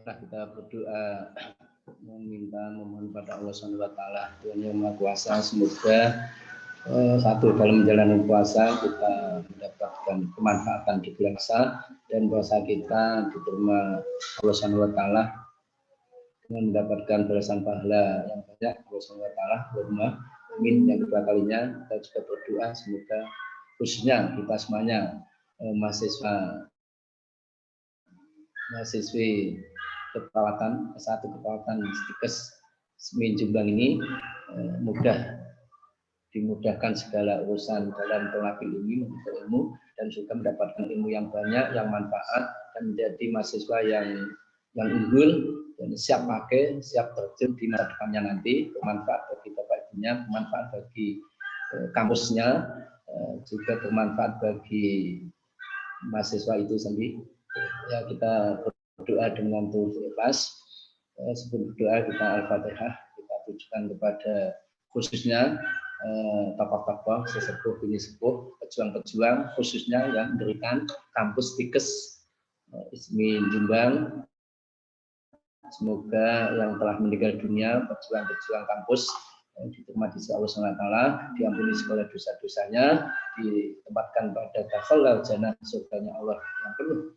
Kita berdoa memohon pada Allah Subhanahu wa taala, Tuhan yang Maha Kuasa, semoga satu dalam menjalani puasa kita mendapatkan kemanfaatan di puasa dan puasa kita diterima Allah Subhanahu wa taala dengan mendapatkan balasan pahala yang banyak Allah Subhanahu wa taala. Amin. Yang kedua kalinya kita juga berdoa semoga khususnya kita semuanya mahasiswi keperawatan S1 keperawatan Stikes SMI Jombang ini dimudahkan segala urusan dalam pengambil ilmu dan juga mendapatkan ilmu yang banyak, yang manfaat, dan menjadi mahasiswa yang unggul dan siap pakai, siap terjun di masa depannya nanti, bermanfaat bagi bapak ibunya, bermanfaat bagi kampusnya, juga bermanfaat bagi mahasiswa itu sendiri. Ya, kita berdoa dengan tulus ikhlas. Sebelum berdoa kita Al-Fatihah, kita tujukan kepada khususnya tokoh-tokoh sesepuh bini sepuh, pejuang-pejuang khususnya yang mendirikan kampus Stikes ISMI Jombang. Semoga yang telah meninggal dunia, pejuang-pejuang kampus diterima di sisi Allah SWT, diampuni segala dosa-dosanya, ditempatkan pada dakhalal jannah, surganya Allah yang penuh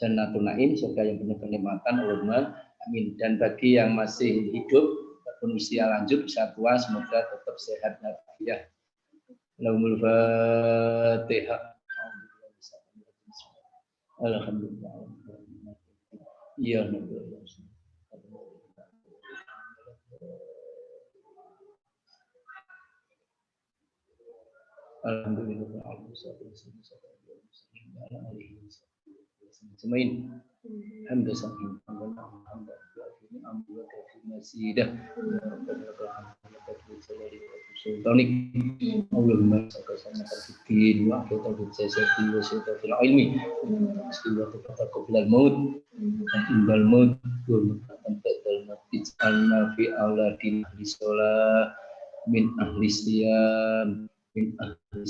Jannatul Naim, surga yang penuh kenikmatan. Allahumma amin. Dan bagi yang masih hidup ataupun usia lanjut, usia tua, semoga tetap sehat dan bahagia. Lahumul Fatihah. Alhamdulillah. Ya Nabi. Alhamdulillah. Semain hamdan sahih Allahumma sakasana fitin wa qita sesati wa sita fil ilmi wa taqabbal maut indal maut wa mutaqabbal ij'alna fi auladin bisolah min ahli siyam min ahli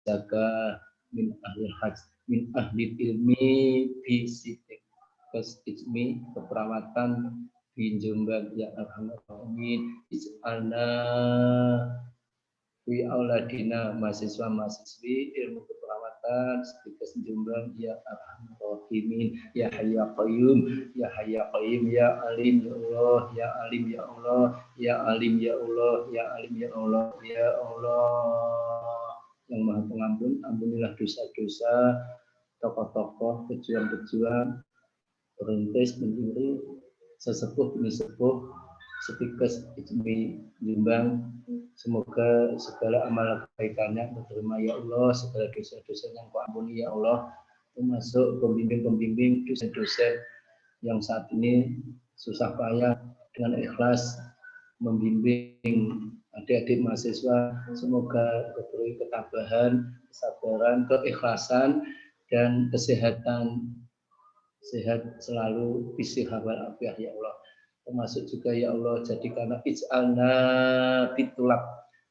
zakah min ahli hajj min ahli ilmi bisitik ismi keperawatan di Jombang ya Arhamar Rahimin. Ij'alna fi auladina mahasiswa-mahasiswi ilmu keperawatan Stikes Jombang ya Arhamar Rahimin. Ya Hayyu ya Qayyum ya Hayyu ya Qayyum ya Alim ya Allah ya Alim ya Allah ya Alim ya Allah ya Alim ya Allah ya Allah yang Maha Pengampun, ampunilah dosa-dosa tokoh-tokoh, pejuang-pejuang, perintis, pendiri, sesepuh, bini sepuh, Stikes ISMI Jombang. Semoga segala amal kebaikannya diterima ya Allah, segala dosa-dosanya Engkau ampuni ya Allah, termasuk pembimbing-pembimbing, dosen-dosen yang saat ini susah payah dengan ikhlas membimbing adik-adik mahasiswa semoga diberi ketabahan, kesabaran, keikhlasan, dan kesehatan, sehat selalu, bisihah wal afiah ya Allah. Termasuk juga ya Allah, jadikanlah ij'alna bitulab,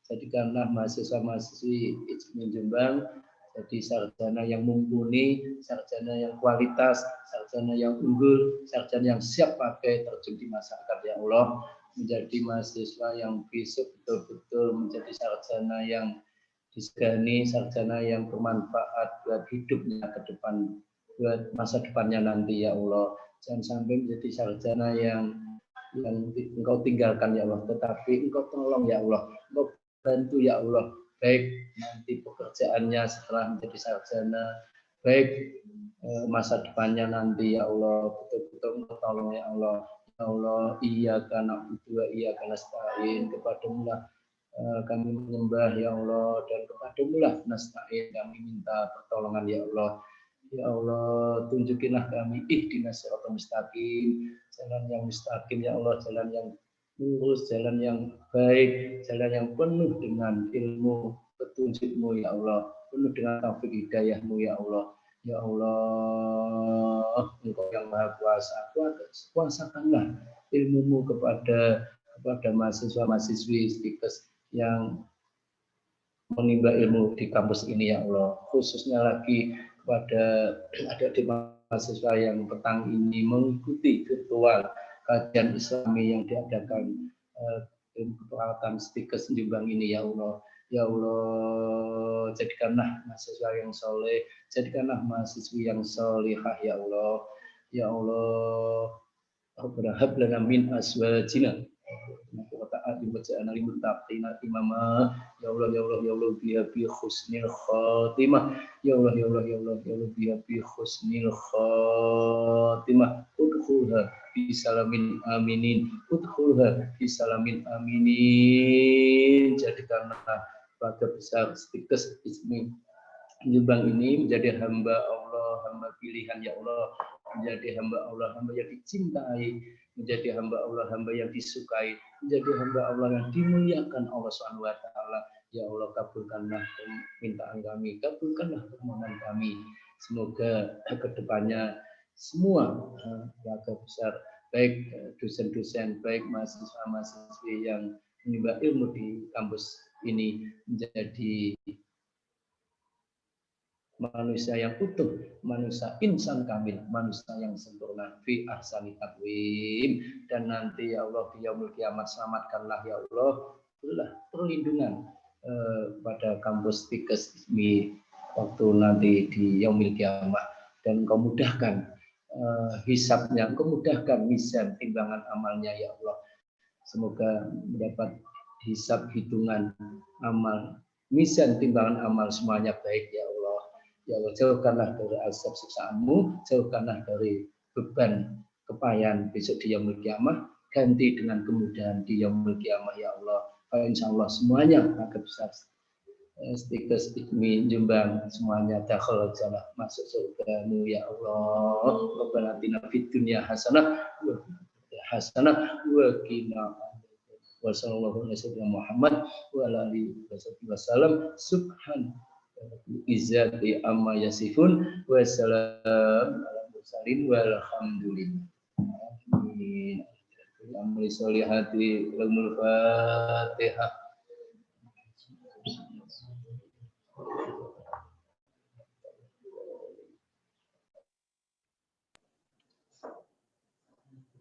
jadikanlah mahasiswa-mahasiswi IJMI Jombang jadi sarjana yang mumpuni, sarjana yang kualitas, sarjana yang unggul, sarjana yang siap pakai terjun di masyarakat ya Allah, menjadi mahasiswa yang besok betul-betul menjadi sarjana yang disegani, sarjana yang bermanfaat buat hidupnya ke depan, buat masa depannya nanti ya Allah. Jangan sampai menjadi sarjana yang Engkau tinggalkan ya Allah, tetapi Engkau tolong ya Allah, Engkau bantu ya Allah, baik nanti pekerjaannya setelah menjadi sarjana, baik masa depannya nanti ya Allah, betul-betul Engkau tolong ya Allah. Ya Allah, iyyaka na'budu wa iyyaka nasta'in, kepadamu lah kami menyembah ya Allah, dan kepadamu lah nasta'in, kami minta pertolongan ya Allah. Ya Allah, tunjukilah kami ihdinas siratal mustaqim, jalan yang mustaqim ya Allah, jalan yang lurus, jalan yang baik, jalan yang penuh dengan ilmu petunjuk-Mu ya Allah, penuh dengan taufik hidayah-Mu ya Allah. Ya Allah, Engkau yang Maha Kuasa, kuasakanlah ilmu-Mu kepada mahasiswa-mahasiswi stikes yang menimba ilmu di kampus ini ya Allah, khususnya lagi kepada adik-adik mahasiswa yang petang ini mengikuti virtual kajian Islami yang diadakan peralatan stikes Jombang ini ya Allah. Ya Allah, jadikanlah mahasiswa yang soleh, jadikanlah mahasiswi yang solihah ya Allah. Ya Allah, Rabbana hab lana min azwajina imama. Ya Allah, ya Allah, ya Allah, biha bi husnil khatimah. Ya Allah, ya Allah, ya Allah, ya Allah, biha bi husnil khatimah. Udkhulha bi salamin aminin. Udkhulha bi salamin aminin. Jadikanlah keluarga besar stikes IJMI Jombang ini menjadi hamba Allah, hamba pilihan ya Allah, menjadi hamba Allah, hamba yang dicintai, menjadi hamba Allah, hamba yang disukai, menjadi hamba Allah yang dimuliakan Allah SWT. Ya Allah, kabulkanlah permintaan kami, kabulkanlah permohonan kami. Semoga ke depannya semua keluarga besar, baik dosen-dosen, baik mahasiswa-mahasiswi yang menimba ilmu di kampus ini menjadi manusia yang utuh, manusia insan kamil, manusia yang sempurna fi ahsani taqwim. Dan nanti ya Allah di yaumul kiamat, selamatkanlah ya Allah, berilah perlindungan pada kampus stikes IJMI waktu nanti di yaumul kiamat, dan Engkau mudahkan hisabnya, Engkau mudahkan mizan timbangan amalnya ya Allah. Semoga mendapat hisab hitungan amal, mizan timbangan amal semuanya baik ya Allah. Ya Allah, jauhkanlah dari azab siksaanmu, jauhkanlah dari beban kepayahan besok di yaumul kiamah, ganti dengan kemudahan di yaumul kiamah ya Allah. Insya Allah semuanya agak besar stikes IJMI Jombang semuanya dakhal jannah, masuk surga-Mu ya Allah. Rabbana atina fid dunya hasanah wa qina wa sallallahu alaihi wasallam Muhammad wa ala alihi wasallam subhan izzati amma yasifun wa salam ala mursalin walhamdulillah. Amin. Amin solihati ilmul fatihah.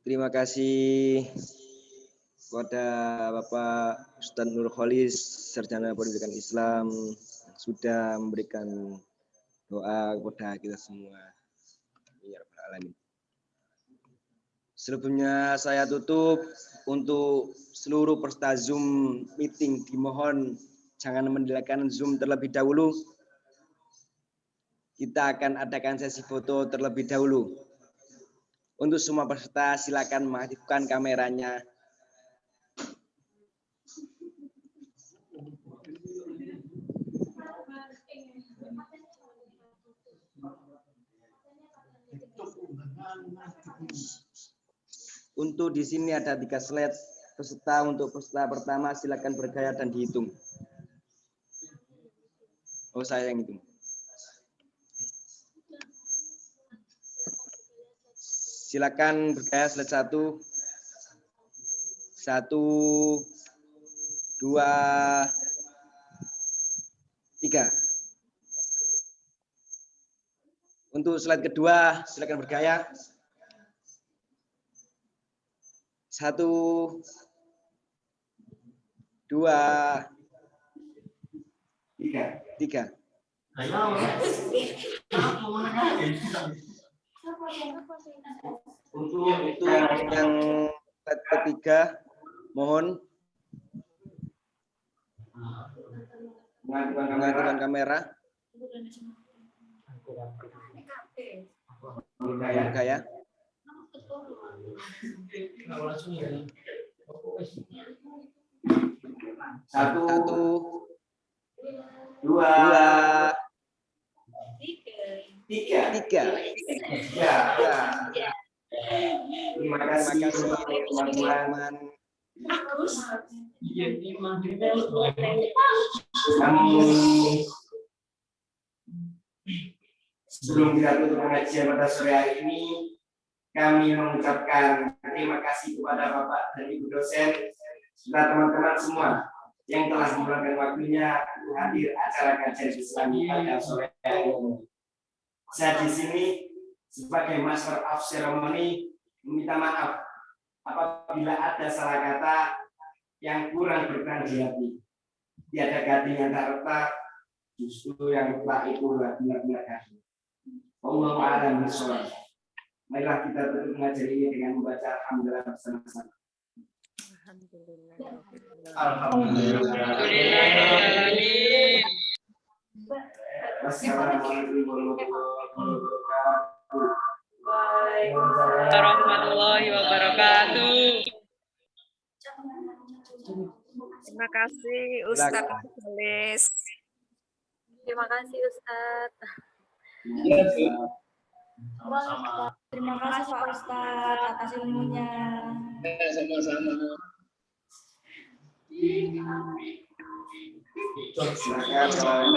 Terima kasih kepada Bapak Ustadz Nur Kholis, Sarjana Pendidikan Islam, yang sudah memberikan doa kepada kita semua. Ya Rabbal Alamin. Sebelumnya saya tutup, untuk seluruh peserta Zoom meeting dimohon jangan mendeletkan Zoom terlebih dahulu. Kita akan adakan sesi foto terlebih dahulu. Untuk semua peserta silakan mengaktifkan kameranya. Untuk di sini ada 3 slide peserta untuk peserta pertama silakan bergaya dan dihitung. Oh, saya yang hitung. Silakan bergaya slide 1. 1, 2, 3. Untuk slide kedua, silakan bergaya. 1, 2, 3. Untuk yang slide ketiga, mohon mengaktifkan kamera. Bergaya. 1, 2, 3. Terima kasih teman-teman. Sebelum kita tutup pengajian pada sore hari ini, kami mengucapkan terima kasih kepada Bapak dan Ibu dosen serta teman-teman semua yang telah meluangkan waktunya hadir acara kajian Islami pada sore hari ini. Saya di sini sebagai Master of Ceremony meminta maaf apabila ada salah kata yang kurang berkenan di hati. Tiada gading yang tak retak, justru yang retak itu benar-benar gading. Allahu a'lam bishawab. Marilah kita tutup mengajar ini dengan membaca alhamdulillah bersama-sama. Alhamdulillah. Wassalamualaikum Warahmatullahi wabarakatuh. Terima kasih Ustadz Alis. Terima kasih Ustadz. Terima kasih Pak Ustadz atas ilmunya. Sama-sama. Silakan.